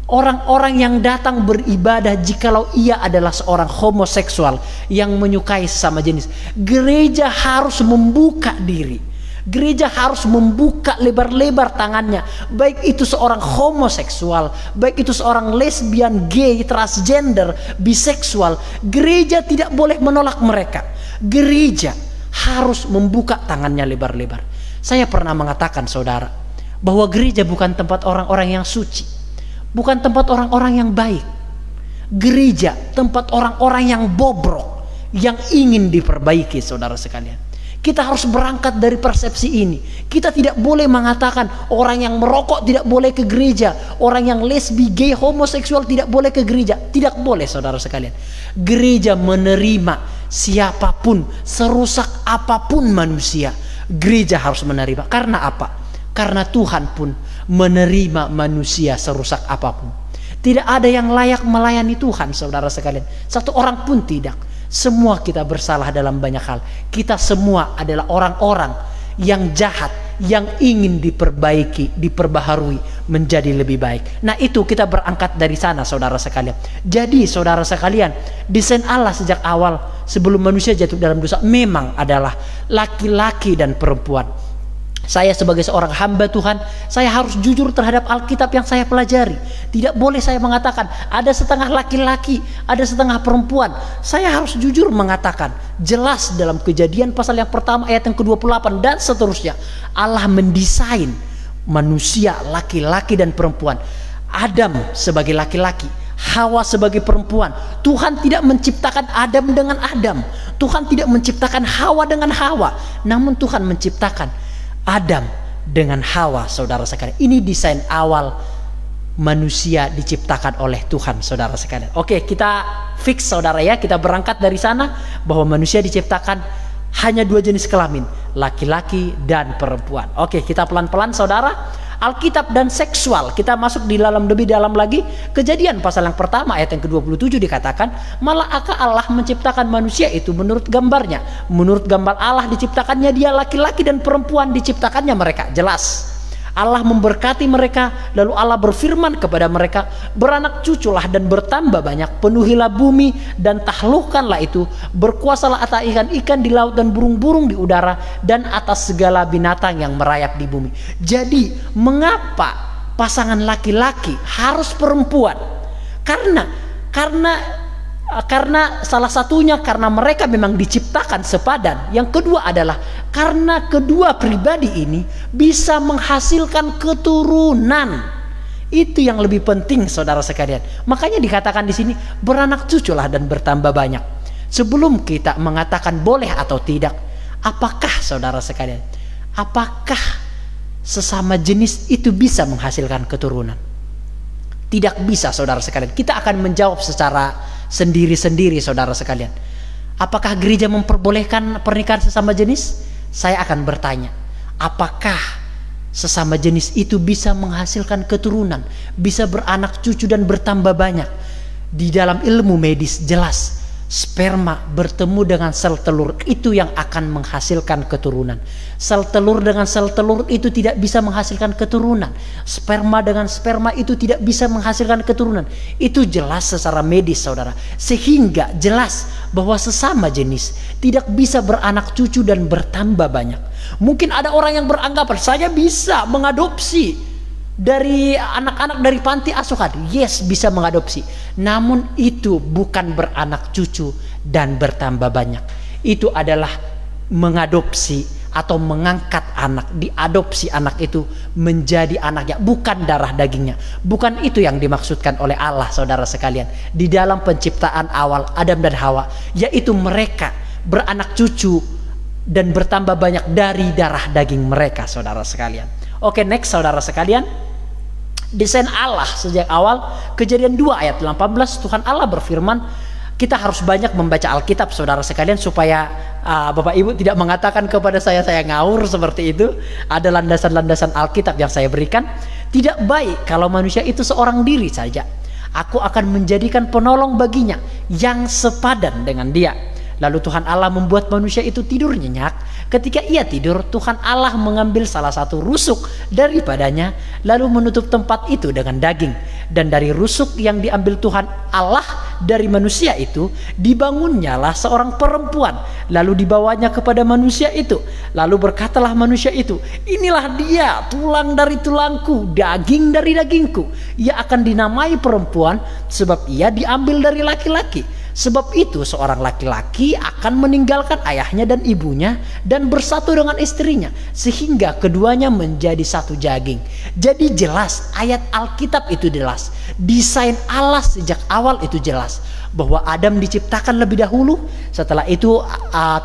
orang-orang yang datang beribadah jikalau ia adalah seorang homoseksual yang menyukai sesama jenis. Gereja harus membuka diri. Gereja harus membuka lebar-lebar tangannya. Baik itu seorang homoseksual, baik itu seorang lesbian, gay, transgender, biseksual. Gereja tidak boleh menolak mereka. Gereja harus membuka tangannya lebar-lebar. Saya pernah mengatakan, saudara, bahwa gereja bukan tempat orang-orang yang suci, bukan tempat orang-orang yang baik. Gereja tempat orang-orang yang bobrok, yang ingin diperbaiki, saudara sekalian. Kita harus berangkat dari persepsi ini. Kita tidak boleh mengatakan orang yang merokok tidak boleh ke gereja, orang yang lesbi, gay, homoseksual tidak boleh ke gereja. Tidak boleh, saudara sekalian. Gereja menerima siapapun, serusak apapun manusia. Gereja harus menerima. Karena apa? Karena Tuhan pun menerima manusia serusak apapun. Tidak ada yang layak melayani Tuhan, saudara sekalian. Satu orang pun tidak. Semua kita bersalah dalam banyak hal. Kita semua adalah orang-orang yang jahat, yang ingin diperbaiki, diperbaharui menjadi lebih baik. Nah, itu kita berangkat dari sana, saudara sekalian. Jadi, saudara sekalian, desain Allah sejak awal sebelum manusia jatuh dalam dosa memang adalah laki-laki dan perempuan. Saya sebagai seorang hamba Tuhan, saya harus jujur terhadap Alkitab yang saya pelajari. Tidak boleh saya mengatakan ada setengah laki-laki, ada setengah perempuan. Saya harus jujur mengatakan, jelas dalam Kejadian pasal yang pertama ayat yang ke-28 dan seterusnya, Allah mendesain manusia laki-laki dan perempuan. Adam sebagai laki-laki, Hawa sebagai perempuan. Tuhan tidak menciptakan Adam dengan Adam, Tuhan tidak menciptakan Hawa dengan Hawa, namun Tuhan menciptakan Adam dengan Hawa, saudara sekalian. Ini desain awal manusia diciptakan oleh Tuhan, saudara sekalian. Oke, kita fix, saudara ya. Kita berangkat dari sana bahwa manusia diciptakan hanya dua jenis kelamin, laki-laki dan perempuan. Oke, kita pelan-pelan, saudara. Alkitab dan seksual. Kita masuk di lebih dalam lagi. Kejadian pasal yang pertama ayat yang ke-27 dikatakan, malah Allah menciptakan manusia itu menurut gambarnya. Menurut gambar Allah diciptakannya dia, laki-laki dan perempuan diciptakannya mereka. Jelas Allah memberkati mereka, lalu Allah berfirman kepada mereka, beranak cuculah dan bertambah banyak, penuhilah bumi dan taklukkanlah itu, berkuasalah atas ikan-ikan di laut dan burung-burung di udara, dan atas segala binatang yang merayap di bumi. Jadi mengapa pasangan laki-laki harus perempuan? Karena salah satunya karena mereka memang diciptakan sepadan. Yang kedua adalah karena kedua pribadi ini bisa menghasilkan keturunan. Itu yang lebih penting, saudara sekalian. Makanya dikatakan di sini beranak cuculah dan bertambah banyak. Sebelum kita mengatakan boleh atau tidak, apakah saudara sekalian, apakah sesama jenis itu bisa menghasilkan keturunan? Tidak bisa, saudara sekalian. Kita akan menjawab secara sendiri-sendiri, saudara sekalian. Apakah gereja memperbolehkan pernikahan sesama jenis? Saya akan bertanya, apakah sesama jenis itu bisa menghasilkan keturunan, bisa beranak cucu dan bertambah banyak? Di dalam ilmu medis jelas, sperma bertemu dengan sel telur itu yang akan menghasilkan keturunan. Sel telur dengan sel telur itu tidak bisa menghasilkan keturunan. Sperma dengan sperma itu tidak bisa menghasilkan keturunan. Itu jelas secara medis, saudara. Sehingga jelas bahwa sesama jenis tidak bisa beranak cucu dan bertambah banyak. Mungkin ada orang yang beranggapan saya bisa mengadopsi dari anak-anak dari panti asuhan. Yes, bisa mengadopsi. Namun itu bukan beranak cucu dan bertambah banyak. Itu adalah mengadopsi atau mengangkat anak, diadopsi anak itu menjadi anaknya, bukan darah dagingnya. Bukan itu yang dimaksudkan oleh Allah, saudara sekalian, di dalam penciptaan awal Adam dan Hawa, yaitu mereka beranak cucu dan bertambah banyak dari darah daging mereka, saudara sekalian. Oke, next, saudara sekalian. Desain Allah sejak awal, Kejadian 2 ayat 18, Tuhan Allah berfirman, kita harus banyak membaca Alkitab, saudara sekalian, supaya Bapak Ibu tidak mengatakan kepada saya ngawur seperti itu. Ada landasan-landasan Alkitab yang saya berikan. Tidak baik kalau manusia itu seorang diri saja. Aku akan menjadikan penolong baginya yang sepadan dengan dia. Lalu Tuhan Allah membuat manusia itu tidur nyenyak. Ketika ia tidur, Tuhan Allah mengambil salah satu rusuk daripadanya, lalu menutup tempat itu dengan daging. Dan dari rusuk yang diambil Tuhan Allah dari manusia itu, dibangunnyalah seorang perempuan, lalu dibawanya kepada manusia itu. Lalu berkatalah manusia itu, inilah dia, tulang dari tulangku, daging dari dagingku. Ia akan dinamai perempuan, sebab ia diambil dari laki-laki. Sebab itu seorang laki-laki akan meninggalkan ayahnya dan ibunya dan bersatu dengan istrinya, sehingga keduanya menjadi satu daging. Jadi jelas, ayat Alkitab itu jelas, desain Allah sejak awal itu jelas, bahwa Adam diciptakan lebih dahulu. Setelah itu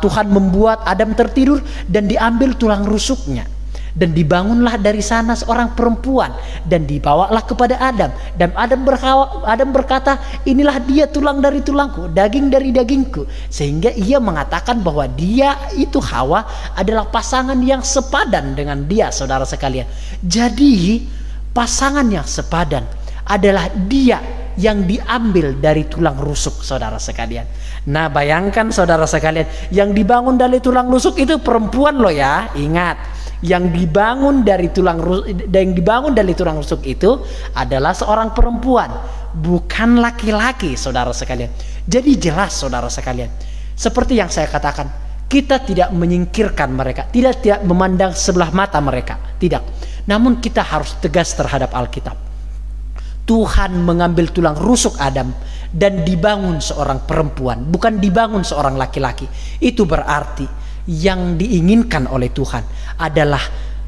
Tuhan membuat Adam tertidur dan diambil tulang rusuknya, dan dibangunlah dari sana seorang perempuan dan dibawalah kepada Adam. Dan Adam berkata, inilah dia, tulang dari tulangku, daging dari dagingku. Sehingga ia mengatakan bahwa dia itu, Hawa, adalah pasangan yang sepadan dengan dia, saudara sekalian. Jadi pasangan yang sepadan adalah dia yang diambil dari tulang rusuk, saudara sekalian. Nah, bayangkan saudara sekalian, yang dibangun dari tulang rusuk itu perempuan loh ya. Ingat, yang dibangun dari tulang rusuk itu adalah seorang perempuan, bukan laki-laki, saudara sekalian. Jadi jelas, saudara sekalian, seperti yang saya katakan, kita tidak menyingkirkan mereka, tidak memandang sebelah mata mereka, tidak. Namun kita harus tegas terhadap Alkitab. Tuhan mengambil tulang rusuk Adam dan dibangun seorang perempuan, bukan dibangun seorang laki-laki. Itu berarti yang diinginkan oleh Tuhan adalah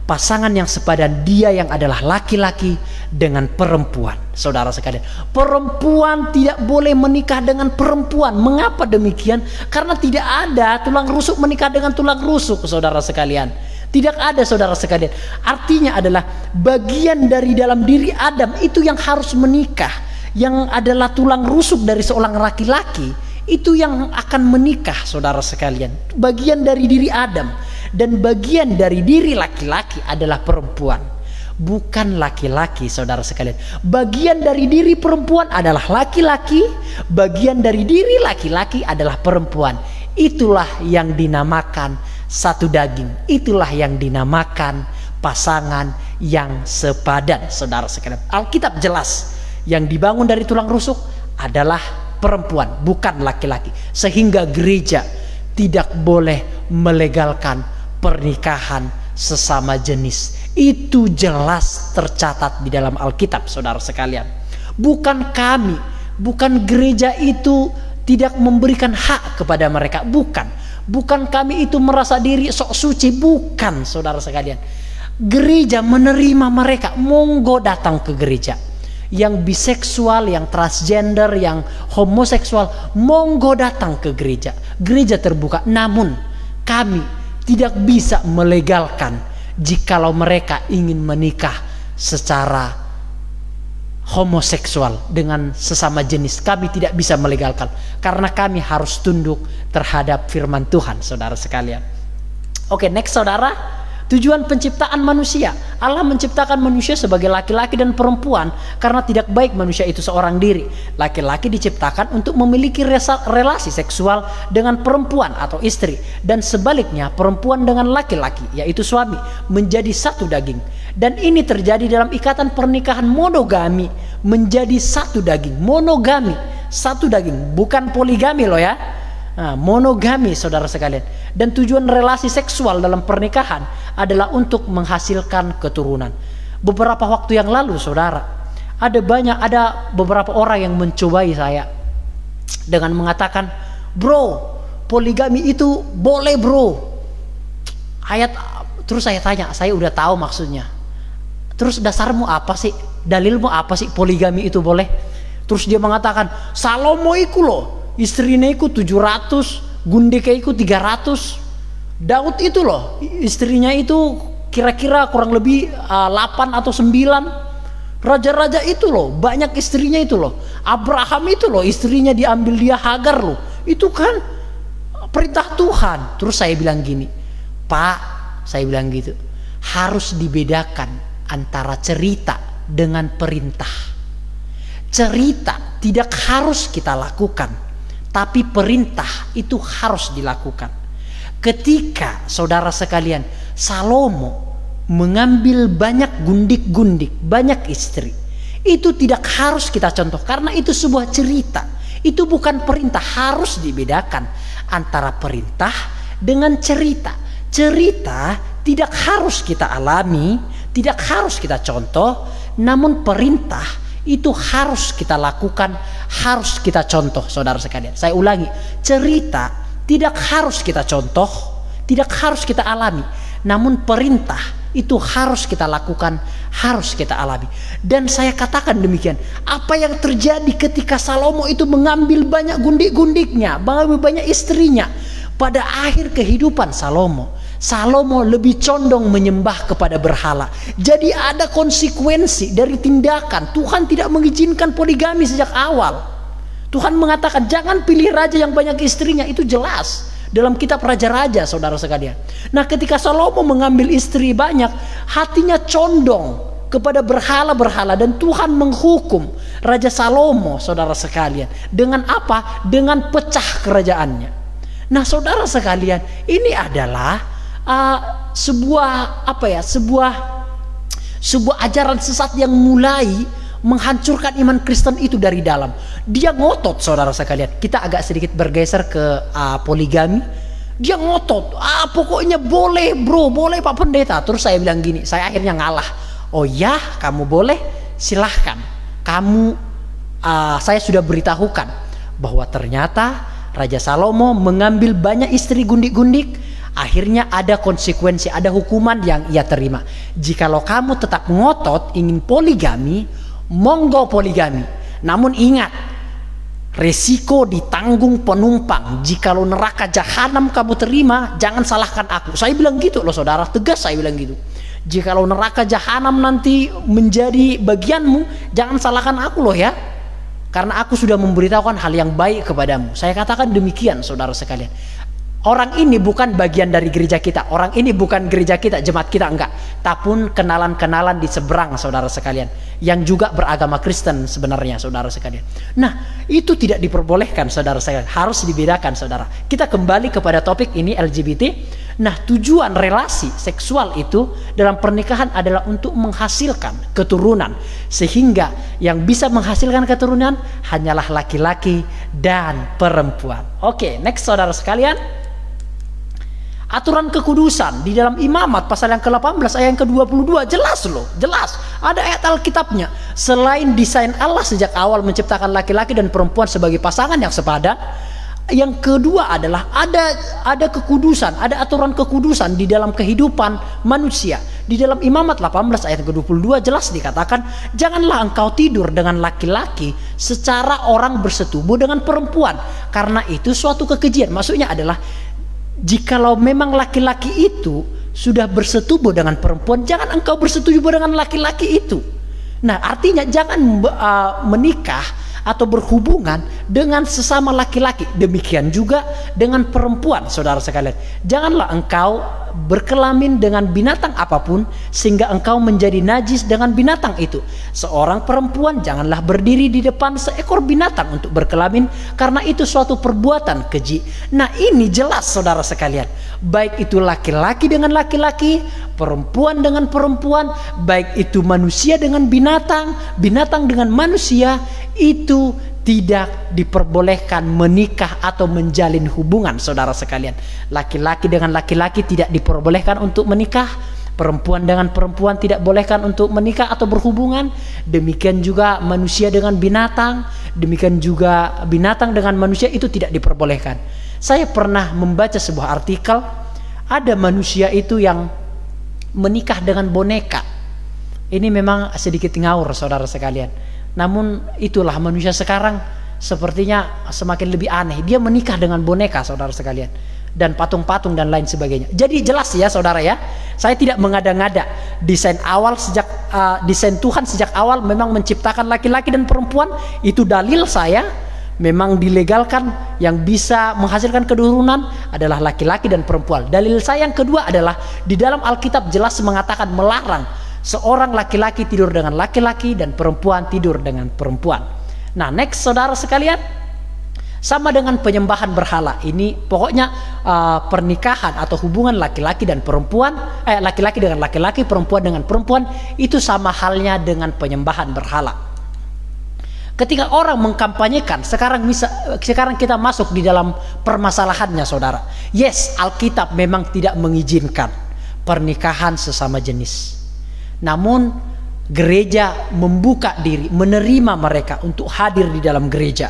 pasangan yang sepadan, dia yang adalah laki-laki dengan perempuan, saudara sekalian. Perempuan tidak boleh menikah dengan perempuan. Mengapa demikian? Karena tidak ada tulang rusuk menikah dengan tulang rusuk, saudara sekalian. Tidak ada, saudara sekalian. Artinya adalah bagian dari dalam diri Adam itu yang harus menikah, yang adalah tulang rusuk dari seorang laki-laki, itu yang akan menikah, saudara sekalian. Bagian dari diri Adam dan bagian dari diri laki-laki adalah perempuan. bukan laki-laki, saudara sekalian. Bagian dari diri perempuan adalah laki-laki, bagian dari diri laki-laki adalah perempuan. Itulah yang dinamakan satu daging. Itulah yang dinamakan pasangan yang sepadan, saudara sekalian. Alkitab jelas, yang dibangun dari tulang rusuk adalah perempuan, bukan laki-laki. Sehingga gereja tidak boleh melegalkan pernikahan sesama jenis. Itu jelas tercatat di dalam Alkitab, saudara sekalian. Bukan kami, bukan gereja itu tidak memberikan hak kepada mereka, bukan kami itu merasa diri sok suci, bukan, saudara sekalian. Gereja menerima mereka, monggo datang ke gereja. Yang biseksual, yang transgender, yang homoseksual, monggo datang ke gereja. Gereja terbuka, namun kami tidak bisa melegalkan jikalau mereka ingin menikah secara homoseksual dengan sesama jenis. Kami tidak bisa melegalkan, karena kami harus tunduk terhadap firman Tuhan, saudara sekalian. Oke, next, saudara. Tujuan penciptaan manusia. Allah menciptakan manusia sebagai laki-laki dan perempuan karena tidak baik manusia itu seorang diri. Laki-laki diciptakan untuk memiliki relasi seksual dengan perempuan atau istri, dan sebaliknya perempuan dengan laki-laki, yaitu suami, menjadi satu daging. Dan ini terjadi dalam ikatan pernikahan monogami, menjadi satu daging. Monogami, satu daging, bukan poligami loh ya. Nah, monogami, saudara sekalian. Dan tujuan relasi seksual dalam pernikahan adalah untuk menghasilkan keturunan. Beberapa waktu yang lalu, saudara, ada beberapa orang yang mencobai saya dengan mengatakan, bro, poligami itu boleh bro. Terus saya tanya, saya udah tahu maksudnya. Terus dasarmu apa sih? Dalilmu apa sih poligami itu boleh? Terus dia mengatakan, Salomo iku loh, istrinya iku 700, gundeke iku 300. Daud itu loh, istrinya itu kira-kira kurang lebih 8 atau 9. Raja-raja itu loh, banyak istrinya itu loh. Abraham itu loh, istrinya diambil dia Hagar loh. Itu kan perintah Tuhan. Terus saya bilang gini, Pak, saya bilang gitu, harus dibedakan antara cerita dengan perintah. Cerita tidak harus kita lakukan, tapi perintah itu harus dilakukan. Ketika, saudara sekalian, Salomo mengambil banyak gundik-gundik, banyak istri, itu tidak harus kita contoh, karena itu sebuah cerita. Itu bukan perintah. Harus dibedakan antara perintah dengan cerita. Cerita tidak harus kita alami, tidak harus kita contoh, namun perintah itu harus kita lakukan, harus kita contoh, saudara sekalian. Saya ulangi, cerita tidak harus kita contoh, tidak harus kita alami, namun perintah itu harus kita lakukan, harus kita alami. Dan saya katakan demikian, apa yang terjadi ketika Salomo itu mengambil banyak gundik-gundiknya, banyak istrinya, pada akhir kehidupan Salomo lebih condong menyembah kepada berhala. Jadi ada konsekuensi dari tindakan. Tuhan tidak mengizinkan poligami sejak awal. Tuhan mengatakan jangan pilih raja yang banyak istrinya, itu jelas dalam kitab Raja-Raja, saudara sekalian. Nah, ketika Salomo mengambil istri banyak, hatinya condong kepada berhala-berhala, dan Tuhan menghukum Raja Salomo, saudara sekalian. Dengan apa? Dengan pecah kerajaannya. Nah, saudara sekalian, ini adalah sebuah ajaran sesat yang mulai menghancurkan iman Kristen itu dari dalam. Dia ngotot, saudara sekalian. Kita agak sedikit bergeser ke poligami. Dia ngotot, pokoknya boleh bro, boleh Pak Pendeta. Terus saya bilang gini, saya akhirnya ngalah. Oh ya, kamu boleh, silahkan. Saya sudah beritahukan bahwa ternyata Raja Salomo mengambil banyak istri gundik-gundik. Akhirnya ada konsekuensi, ada hukuman yang ia terima. Jikalau kamu tetap ngotot ingin poligami, monggo poligami. Namun ingat, resiko ditanggung penumpang. Jikalau neraka jahanam kamu terima, jangan salahkan aku. Saya bilang gitu loh, saudara, tegas saya bilang gitu. Jikalau neraka jahanam nanti menjadi bagianmu, jangan salahkan aku loh ya, karena aku sudah memberitahukan hal yang baik kepadamu. Saya katakan demikian, saudara sekalian. Orang ini bukan bagian dari gereja kita, orang ini bukan gereja kita, jemaat kita, enggak. Tapi kenalan-kenalan di seberang, saudara sekalian, yang juga beragama Kristen sebenarnya, saudara sekalian. Nah, itu tidak diperbolehkan, saudara sekalian, harus dibedakan, saudara. Kita kembali kepada topik ini, LGBT. Nah, tujuan relasi seksual itu dalam pernikahan adalah untuk menghasilkan keturunan, sehingga yang bisa menghasilkan keturunan hanyalah laki-laki dan perempuan. Oke, next, saudara sekalian. Aturan kekudusan di dalam Imamat pasal yang ke-18 ayat yang ke-22 jelas loh, jelas. Ada ayat Alkitabnya. Selain desain Allah sejak awal menciptakan laki-laki dan perempuan sebagai pasangan yang sepadan, yang kedua adalah ada kekudusan, ada aturan kekudusan di dalam kehidupan manusia. Di dalam Imamat 18 ayat ke-22 jelas dikatakan, janganlah engkau tidur dengan laki-laki secara orang bersetubuh dengan perempuan, karena itu suatu kekejian. Maksudnya adalah, jikalau memang laki-laki itu sudah bersetubuh dengan perempuan, jangan engkau bersetubuh dengan laki-laki itu. Nah, artinya jangan menikah atau berhubungan dengan sesama laki-laki. Demikian juga dengan perempuan, saudara sekalian. Janganlah engkau berkelamin dengan binatang apapun sehingga engkau menjadi najis dengan binatang itu. Seorang perempuan janganlah berdiri di depan seekor binatang untuk berkelamin, karena itu suatu perbuatan keji. Nah, ini jelas, saudara sekalian. Baik itu laki-laki dengan laki-laki, perempuan dengan perempuan, baik itu manusia dengan binatang, binatang dengan manusia, itu tidak diperbolehkan menikah atau menjalin hubungan, saudara sekalian. Laki-laki dengan laki-laki tidak diperbolehkan untuk menikah, perempuan dengan perempuan tidak bolehkan untuk menikah atau berhubungan. Demikian juga manusia dengan binatang, demikian juga binatang dengan manusia, itu tidak diperbolehkan. Saya pernah membaca sebuah artikel, ada manusia itu yang menikah dengan boneka. Ini memang sedikit ngawur, saudara sekalian. Namun itulah manusia sekarang, sepertinya semakin lebih aneh. Dia menikah dengan boneka, saudara sekalian, dan patung-patung dan lain sebagainya. Jadi jelas ya, saudara ya, saya tidak mengada-ngada. Desain Tuhan sejak awal memang menciptakan laki-laki dan perempuan. Itu dalil saya, memang dilegalkan yang bisa menghasilkan keturunan adalah laki-laki dan perempuan. Dalil saya yang kedua adalah di dalam Alkitab jelas mengatakan melarang seorang laki-laki tidur dengan laki-laki dan perempuan tidur dengan perempuan. Nah, next, saudara sekalian, sama dengan penyembahan berhala. Ini pokoknya pernikahan atau hubungan laki-laki dan perempuan, laki-laki dengan laki-laki, perempuan dengan perempuan, itu sama halnya dengan penyembahan berhala. Ketika orang mengkampanyekan, sekarang kita masuk di dalam permasalahannya, saudara. Yes, Alkitab memang tidak mengizinkan pernikahan sesama jenis. Namun gereja membuka diri, menerima mereka untuk hadir di dalam gereja.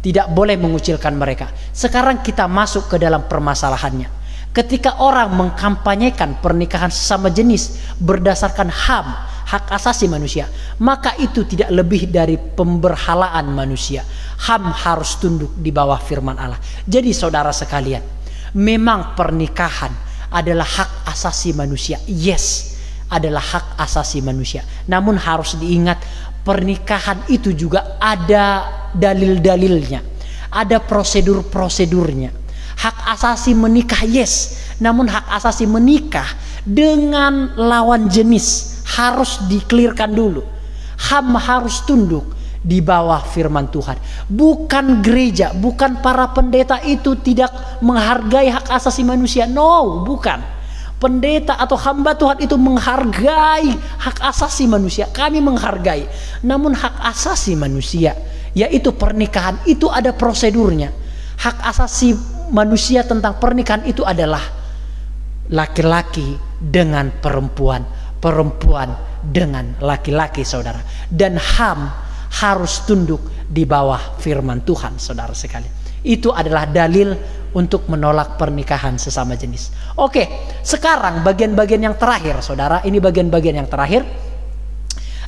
Tidak boleh mengucilkan mereka. Sekarang kita masuk ke dalam permasalahannya. Ketika orang mengkampanyekan pernikahan sesama jenis berdasarkan HAM, hak asasi manusia, maka itu tidak lebih dari pemberhalaan manusia. HAM harus tunduk di bawah firman Allah. Jadi saudara sekalian, memang pernikahan adalah hak asasi manusia. Yes, adalah hak asasi manusia. Namun harus diingat, pernikahan itu juga ada dalil-dalilnya, ada prosedur-prosedurnya. Hak asasi menikah yes, namun hak asasi menikah dengan lawan jenis harus dikelirkan dulu. HAM harus tunduk di bawah firman Tuhan. Bukan gereja, bukan para pendeta itu tidak menghargai hak asasi manusia. No, bukan. Pendeta atau hamba Tuhan itu menghargai hak asasi manusia. Kami menghargai. Namun hak asasi manusia, yaitu pernikahan, itu ada prosedurnya. Hak asasi manusia tentang pernikahan itu adalah laki-laki dengan perempuan, perempuan dengan laki-laki, saudara. Dan HAM harus tunduk di bawah firman Tuhan, saudara sekalian. Itu adalah dalil untuk menolak pernikahan sesama jenis. Oke, sekarang bagian-bagian yang terakhir, saudara. Ini bagian-bagian yang terakhir.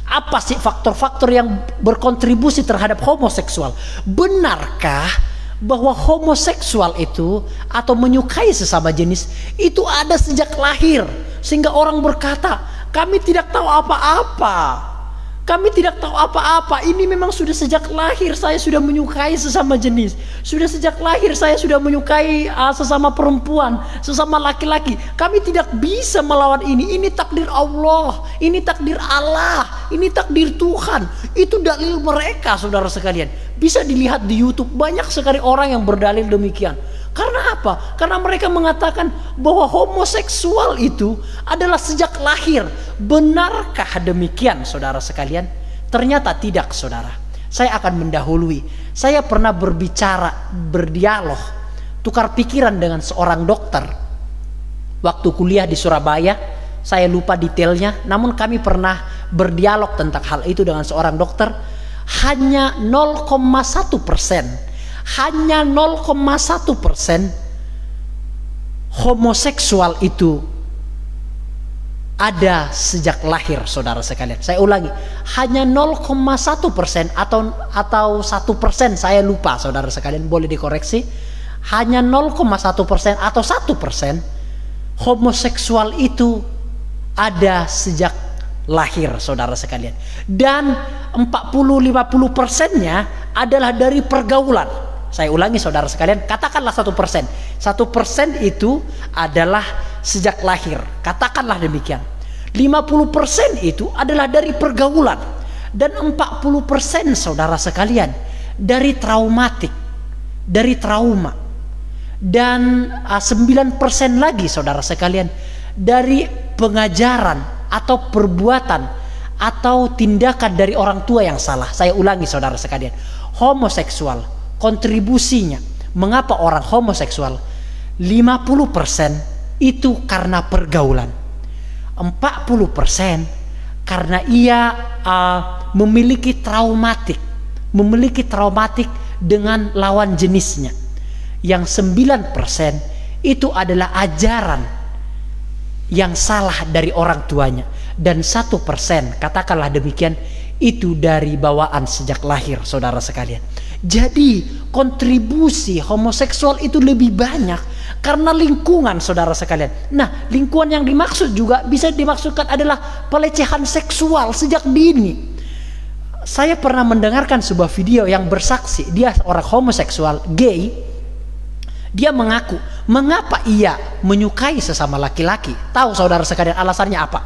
Apa sih faktor-faktor yang berkontribusi terhadap homoseksual? Benarkah bahwa homoseksual itu atau menyukai sesama jenis itu ada sejak lahir, sehingga orang berkata, kami tidak tahu apa-apa, Kami tidak tahu apa-apa. Ini memang sudah sejak lahir saya sudah menyukai sesama jenis. Sudah sejak lahir saya sudah menyukai sesama perempuan, sesama laki-laki. Kami tidak bisa melawan ini. Ini takdir Allah. Ini takdir Allah. Ini takdir Tuhan. Itu dalil mereka, saudara sekalian. Bisa dilihat di YouTube, banyak sekali orang yang berdalil demikian. Karena apa? Karena mereka mengatakan bahwa homoseksual itu adalah sejak lahir. Benarkah demikian, saudara sekalian? Ternyata tidak, saudara. Saya akan mendahului. Saya pernah berbicara, berdialog, tukar pikiran dengan seorang dokter waktu kuliah di Surabaya. Saya lupa detailnya, namun kami pernah berdialog tentang hal itu dengan seorang dokter. Hanya 0,1%, hanya 0,1% homoseksual itu ada sejak lahir, saudara sekalian. Saya ulangi, hanya 0,1% atau 1%, saya lupa, saudara sekalian, boleh dikoreksi. Hanya 0,1% atau 1% homoseksual itu ada sejak lahir, saudara sekalian. Dan 40-50%-nya adalah dari pergaulan. Saya ulangi, saudara sekalian, katakanlah 1%. 1% itu adalah sejak lahir, katakanlah demikian. 50% itu adalah dari pergaulan. Dan 40%, saudara sekalian, dari traumatik, dari trauma. Dan 9% lagi, saudara sekalian, dari pengajaran atau perbuatan atau tindakan dari orang tua yang salah. Saya ulangi, saudara sekalian, homoseksual kontribusinya, mengapa orang homoseksual, 50% itu karena pergaulan, 40% karena ia memiliki traumatik dengan lawan jenisnya. Yang 9% itu adalah ajaran yang salah dari orang tuanya. Dan 1%, katakanlah demikian, itu dari bawaan sejak lahir, saudara sekalian. Jadi kontribusi homoseksual itu lebih banyak karena lingkungan, saudara sekalian. Nah, lingkungan yang dimaksud juga bisa dimaksudkan adalah pelecehan seksual sejak dini. Saya pernah mendengarkan sebuah video yang bersaksi, dia orang homoseksual, gay. Dia mengaku mengapa ia menyukai sesama laki-laki. Tahu, saudara sekalian, alasannya apa?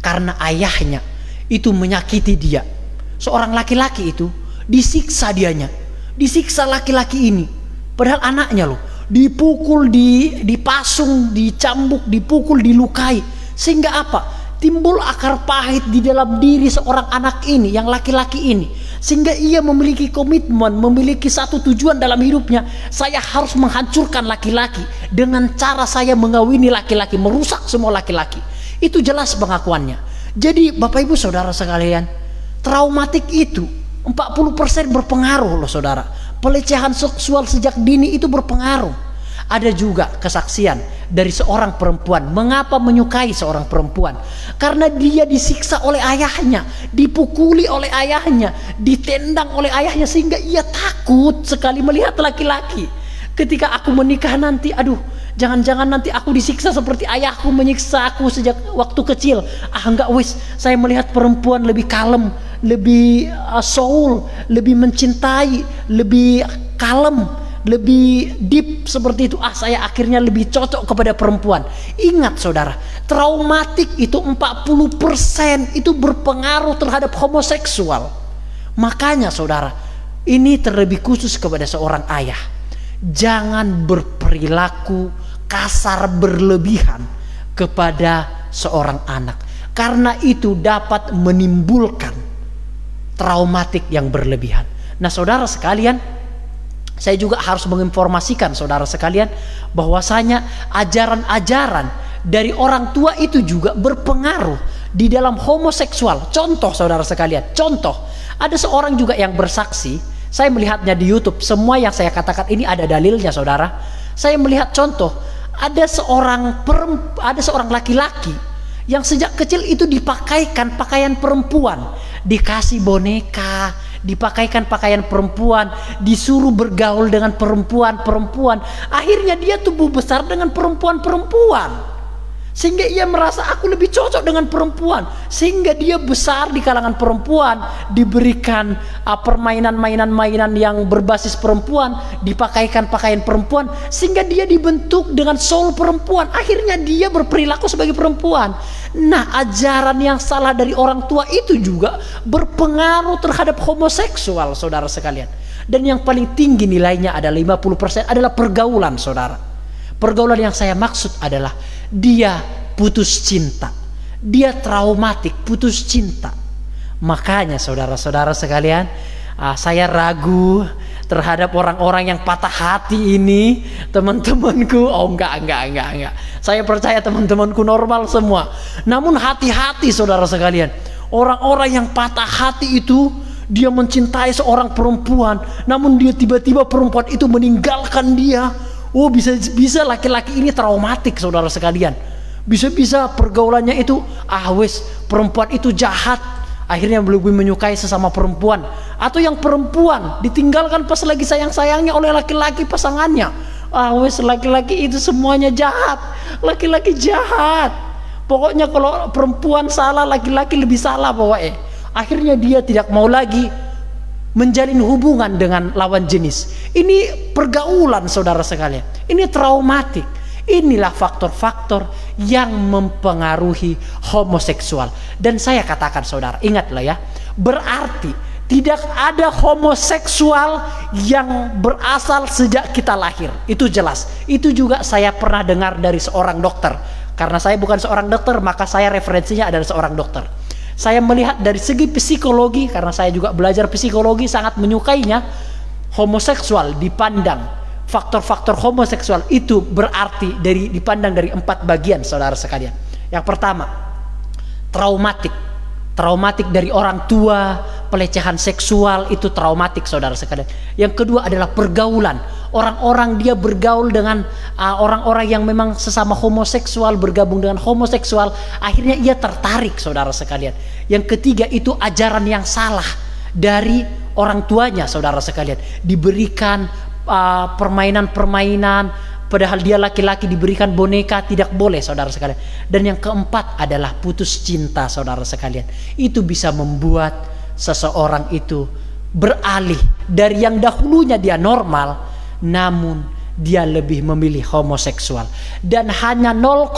Karena ayahnya itu menyakiti dia. Seorang laki-laki itu disiksa dianya, disiksa laki-laki ini, padahal anaknya loh, dipukul, dipasung, dicambuk, dipukul, dilukai, sehingga apa? Timbul akar pahit di dalam diri seorang anak ini, yang laki-laki ini, sehingga ia memiliki komitmen, memiliki satu tujuan dalam hidupnya. Saya harus menghancurkan laki-laki dengan cara saya mengawini laki-laki, merusak semua laki-laki. Itu jelas pengakuannya. Jadi Bapak Ibu saudara sekalian, traumatik itu 40% berpengaruh loh, saudara. Pelecehan seksual sejak dini itu berpengaruh. Ada juga kesaksian dari seorang perempuan. Mengapa menyukai seorang perempuan? Karena dia disiksa oleh ayahnya, dipukuli oleh ayahnya, ditendang oleh ayahnya, sehingga ia takut sekali melihat laki-laki. Ketika aku menikah nanti, aduh, jangan-jangan nanti aku disiksa seperti ayahku menyiksa aku sejak waktu kecil. Enggak wis, saya melihat perempuan lebih kalem, lebih soul, lebih mencintai, lebih kalem, lebih deep seperti itu. Saya akhirnya lebih cocok kepada perempuan. Ingat saudara, traumatik itu 40% itu berpengaruh terhadap homoseksual. Makanya saudara, ini terlebih khusus kepada seorang ayah. Jangan berperilaku kasar berlebihan kepada seorang anak, karena itu dapat menimbulkan traumatik yang berlebihan. Nah saudara sekalian, saya juga harus menginformasikan saudara sekalian bahwasanya ajaran-ajaran dari orang tua itu juga berpengaruh di dalam homoseksual. Contoh saudara sekalian, contoh, ada seorang juga yang bersaksi. Saya melihatnya di YouTube. Semua yang saya katakan ini ada dalilnya, saudara. Saya melihat contoh, ada seorang laki-laki yang sejak kecil itu dipakaikan pakaian perempuan, dikasih boneka, dipakaikan pakaian perempuan, disuruh bergaul dengan perempuan-perempuan. Akhirnya dia tumbuh besar dengan perempuan-perempuan. Sehingga ia merasa aku lebih cocok dengan perempuan. Sehingga dia besar di kalangan perempuan, diberikan permainan-mainan yang berbasis perempuan, dipakaikan pakaian perempuan, sehingga dia dibentuk dengan soul perempuan. Akhirnya dia berperilaku sebagai perempuan. Nah, ajaran yang salah dari orang tua itu juga berpengaruh terhadap homoseksual, saudara sekalian. Dan yang paling tinggi nilainya adalah 50% adalah pergaulan, saudara. Pergaulan yang saya maksud adalah dia putus cinta, dia traumatik, putus cinta. Makanya saudara-saudara sekalian, saya ragu terhadap orang-orang yang patah hati ini, teman-temanku. Oh enggak. Saya percaya teman-temanku normal semua. Namun hati-hati saudara sekalian, orang-orang yang patah hati itu, dia mencintai seorang perempuan, namun dia tiba-tiba perempuan itu meninggalkan dia. Oh, bisa laki-laki ini traumatik, saudara sekalian. Bisa pergaulannya itu, perempuan itu jahat, akhirnya lebih menyukai sesama perempuan. Atau yang perempuan ditinggalkan pas lagi sayang-sayangnya oleh laki-laki pasangannya. Laki-laki itu semuanya jahat, laki-laki jahat. Pokoknya kalau perempuan salah, laki-laki lebih salah pokoknya. Akhirnya dia tidak mau lagi menjalin hubungan dengan lawan jenis. Ini pergaulan, saudara sekalian. Ini traumatik. Inilah faktor-faktor yang mempengaruhi homoseksual. Dan saya katakan, saudara, ingatlah ya, berarti tidak ada homoseksual yang berasal sejak kita lahir. Itu jelas. Itu juga saya pernah dengar dari seorang dokter. Karena saya bukan seorang dokter, maka saya referensinya adalah seorang dokter. Saya melihat dari segi psikologi, karena saya juga belajar psikologi, sangat menyukainya. Homoseksual dipandang, faktor-faktor homoseksual itu berarti dipandang dari 4 bagian, saudara sekalian. Yang pertama, traumatik dari orang tua, pelecehan seksual itu traumatik, saudara sekalian. Yang kedua adalah pergaulan. Orang-orang dia bergaul dengan orang-orang yang memang sesama homoseksual, bergabung dengan homoseksual, akhirnya ia tertarik, saudara sekalian. Yang ketiga itu ajaran yang salah dari orang tuanya, saudara sekalian. Diberikan permainan-permainan, padahal dia laki-laki diberikan boneka, tidak boleh, saudara sekalian. Dan yang keempat adalah putus cinta, saudara sekalian. Itu bisa membuat seseorang itu beralih dari yang dahulunya dia normal, namun dia lebih memilih homoseksual. Dan hanya 0,1%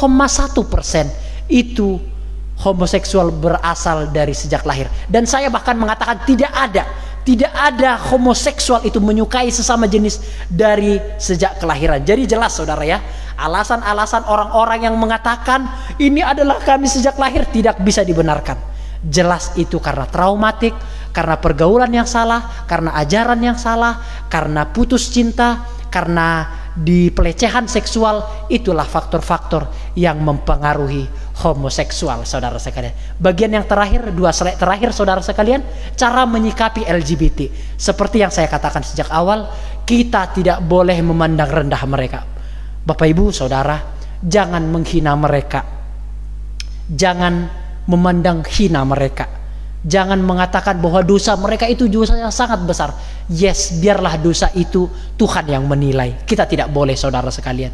itu homoseksual berasal dari sejak lahir. Dan saya bahkan mengatakan tidak ada homoseksual itu menyukai sesama jenis dari sejak kelahiran. Jadi jelas, saudara ya, alasan-alasan orang-orang yang mengatakan ini adalah kami sejak lahir tidak bisa dibenarkan. Jelas itu karena traumatik, karena pergaulan yang salah, karena ajaran yang salah, karena putus cinta, karena di pelecehan seksual. Itulah faktor-faktor yang mempengaruhi homoseksual, saudara sekalian. Bagian yang terakhir, 2 slide terakhir, saudara sekalian, cara menyikapi LGBT. Seperti yang saya katakan sejak awal, kita tidak boleh memandang rendah mereka. Bapak Ibu Saudara, jangan menghina mereka, jangan memandang hina mereka, jangan mengatakan bahwa dosa mereka itu dosa yang sangat besar. Yes, biarlah dosa itu Tuhan yang menilai. Kita tidak boleh, saudara sekalian.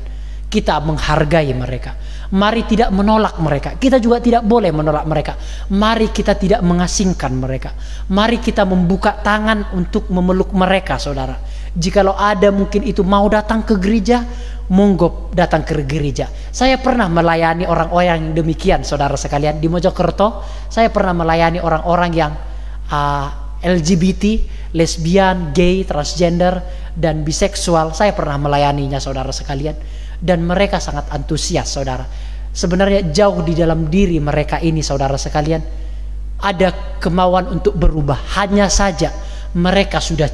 Kita menghargai mereka. Mari tidak menolak mereka. Kita juga tidak boleh menolak mereka. Mari kita tidak mengasingkan mereka. Mari kita membuka tangan untuk memeluk mereka, saudara. Jikalau ada mungkin itu mau datang ke gereja, monggo datang ke gereja. Saya pernah melayani orang-orang yang demikian, saudara sekalian. Di Mojokerto, saya pernah melayani orang-orang yang LGBT, lesbian, gay, transgender, dan biseksual. Saya pernah melayaninya, saudara sekalian. Dan mereka sangat antusias, saudara. Sebenarnya jauh di dalam diri mereka ini, saudara sekalian, ada kemauan untuk berubah. Hanya saja mereka sudah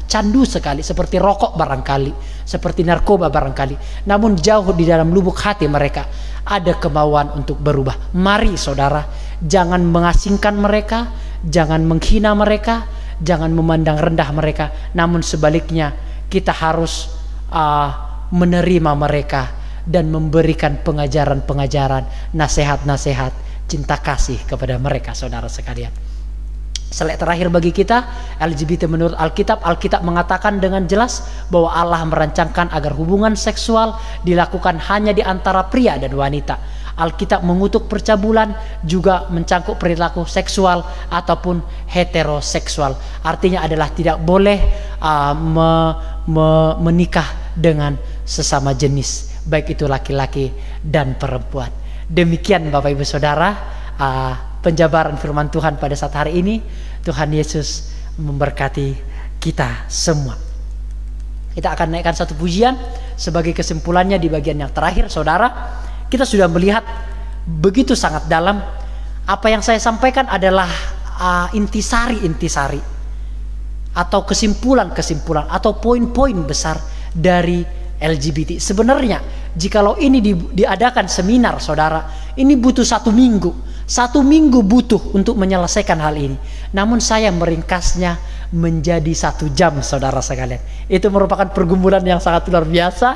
candu sekali, seperti rokok barangkali, seperti narkoba barangkali. Namun jauh di dalam lubuk hati mereka ada kemauan untuk berubah. Mari, saudara, jangan mengasingkan mereka, jangan menghina mereka, jangan memandang rendah mereka. Namun sebaliknya, kita harus menerima mereka dan memberikan pengajaran-pengajaran, nasihat-nasihat cinta kasih kepada mereka, saudara sekalian. Slide terakhir bagi kita, LGBT menurut Alkitab. Alkitab mengatakan dengan jelas bahwa Allah merancangkan agar hubungan seksual dilakukan hanya di antara pria dan wanita. Alkitab mengutuk percabulan, juga mencangkup perilaku seksual ataupun heteroseksual. Artinya adalah tidak boleh menikah dengan sesama jenis, baik itu laki-laki dan perempuan. Demikian Bapak Ibu Saudara, penjabaran firman Tuhan pada saat hari ini. Tuhan Yesus memberkati kita semua. Kita akan naikkan satu pujian sebagai kesimpulannya di bagian yang terakhir. Saudara, kita sudah melihat begitu sangat dalam. Apa yang saya sampaikan adalah intisari atau kesimpulan atau poin-poin besar dari LGBT. Sebenarnya jikalau ini diadakan seminar, saudara, ini butuh 1 minggu. 1 minggu butuh untuk menyelesaikan hal ini. Namun saya meringkasnya menjadi 1 jam, saudara sekalian. Itu merupakan pergumulan yang sangat luar biasa.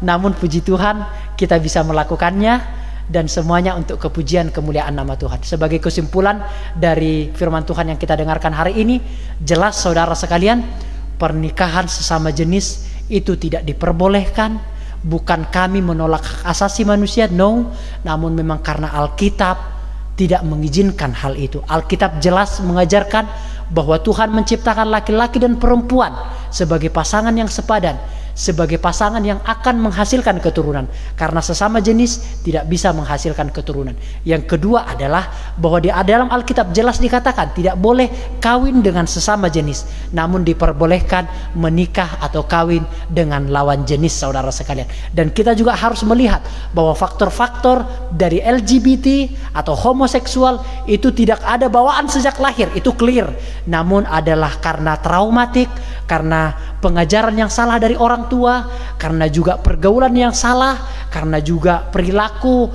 Namun puji Tuhan kita bisa melakukannya, dan semuanya untuk kepujian kemuliaan nama Tuhan. Sebagai kesimpulan dari firman Tuhan yang kita dengarkan hari ini, jelas saudara sekalian, pernikahan sesama jenis itu tidak diperbolehkan. Bukan kami menolak hak asasi manusia, no. Namun memang karena Alkitab tidak mengizinkan hal itu. Alkitab jelas mengajarkan bahwa Tuhan menciptakan laki-laki dan perempuan sebagai pasangan yang sepadan, sebagai pasangan yang akan menghasilkan keturunan, karena sesama jenis tidak bisa menghasilkan keturunan. Yang kedua adalah bahwa di dalam Alkitab jelas dikatakan tidak boleh kawin dengan sesama jenis, namun diperbolehkan menikah atau kawin dengan lawan jenis, saudara sekalian. Dan kita juga harus melihat bahwa faktor-faktor dari LGBT atau homoseksual itu tidak ada bawaan sejak lahir, itu clear. Namun adalah karena traumatik, karena pengajaran yang salah dari orang tua, karena juga pergaulan yang salah, karena juga perilaku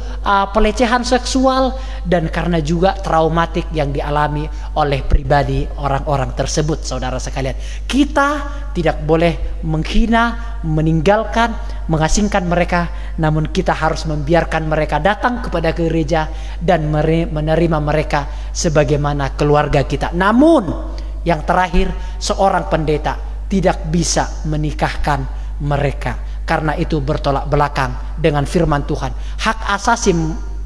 pelecehan seksual, dan karena juga traumatik yang dialami oleh pribadi orang-orang tersebut, saudara sekalian. Kita tidak boleh menghina, meninggalkan, mengasingkan mereka, namun kita harus membiarkan mereka datang kepada gereja dan menerima mereka sebagaimana keluarga kita. Namun yang terakhir, seorang pendeta tidak bisa menikahkan mereka, karena itu bertolak belakang dengan firman Tuhan. Hak asasi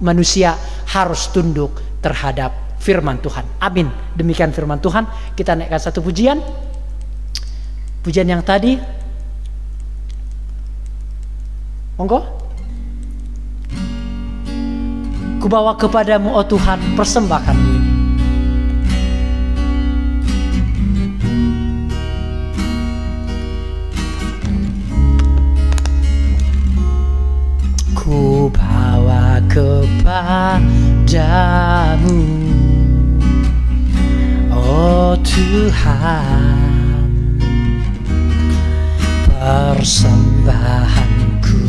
manusia harus tunduk terhadap firman Tuhan. Amin. Demikian firman Tuhan. Kita naikkan satu pujian. Pujian yang tadi, monggo. Kubawa kepadamu, oh Tuhan, persembahanmu ini. Ku bawa kepadamu, oh Tuhan, persembahanku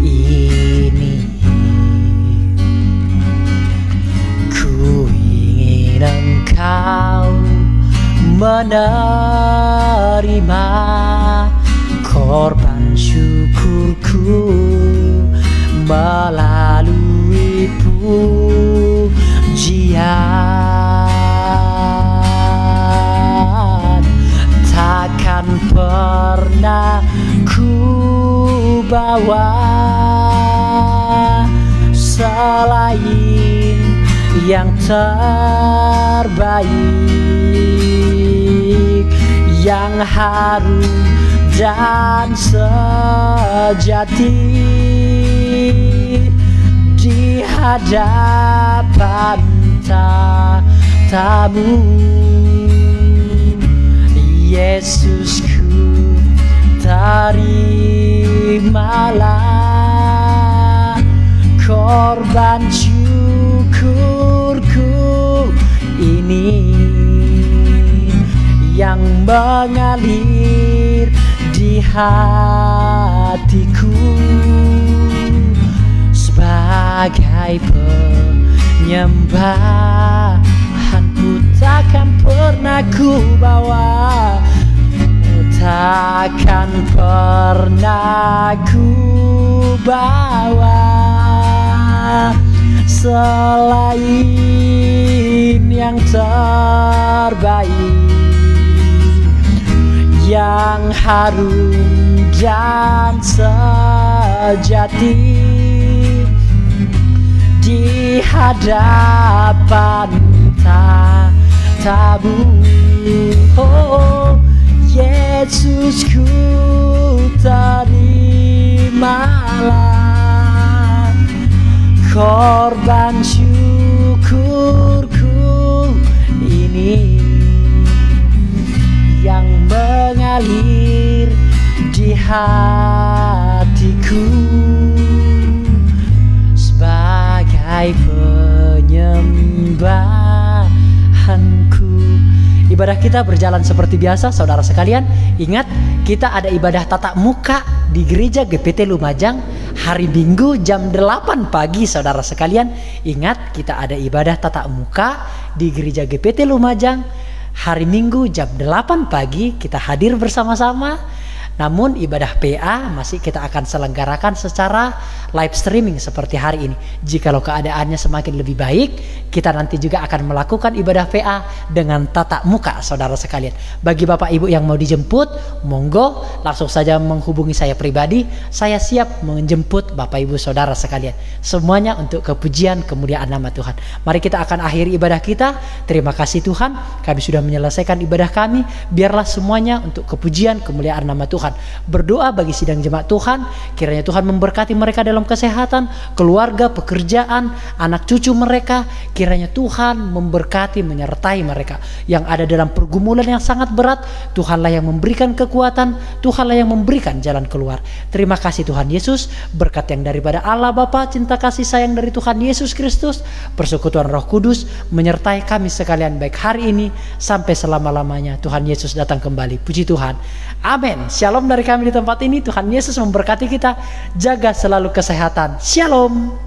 ini. Ku ingin Engkau menerima korban syukurku melalui pujian. Takkan pernah ku bawa selain yang terbaik, yang harum dan sejati di hadapan tatamu. Yesusku, terimalah korban syukurku ini, yang mengalir di hatiku sebagai penyembahanku. Takkan pernah ku bawa, takkan pernah ku bawa selain yang terbaik, yang harum dan sejati di hadapan tabu. Oh Yesus, ku terimalah korban syukurku ini yang mengalir di hatiku sebagai penyembahanku. Ibadah kita berjalan seperti biasa, saudara sekalian. Ingat, kita ada ibadah tatap muka di gereja GPT Lumajang hari Minggu jam 8 pagi, saudara sekalian. Ingat, kita ada ibadah tatap muka di gereja GPT Lumajang hari Minggu jam 8 pagi. Kita hadir bersama-sama. Namun ibadah PA masih kita akan selenggarakan secara live streaming seperti hari ini. Jikalau keadaannya semakin lebih baik, kita nanti juga akan melakukan ibadah PA dengan tatap muka, saudara sekalian. Bagi Bapak Ibu yang mau dijemput, monggo langsung saja menghubungi saya pribadi. Saya siap menjemput Bapak Ibu saudara sekalian. Semuanya untuk kepujian kemuliaan nama Tuhan. Mari kita akan akhiri ibadah kita. Terima kasih Tuhan, kami sudah menyelesaikan ibadah kami. Biarlah semuanya untuk kepujian kemuliaan nama Tuhan. Berdoa bagi sidang jemaat Tuhan, kiranya Tuhan memberkati mereka dalam kesehatan, keluarga, pekerjaan, anak cucu mereka. Kiranya Tuhan memberkati, menyertai mereka yang ada dalam pergumulan yang sangat berat. Tuhanlah yang memberikan kekuatan, Tuhanlah yang memberikan jalan keluar. Terima kasih Tuhan Yesus, berkat yang daripada Allah Bapa, cinta kasih sayang dari Tuhan Yesus Kristus, persekutuan Roh Kudus menyertai kami sekalian baik hari ini sampai selama-lamanya. Tuhan Yesus datang kembali. Puji Tuhan. Amin. Shalom dari kami di tempat ini. Tuhan Yesus memberkati kita. Jaga selalu kesehatan. Shalom.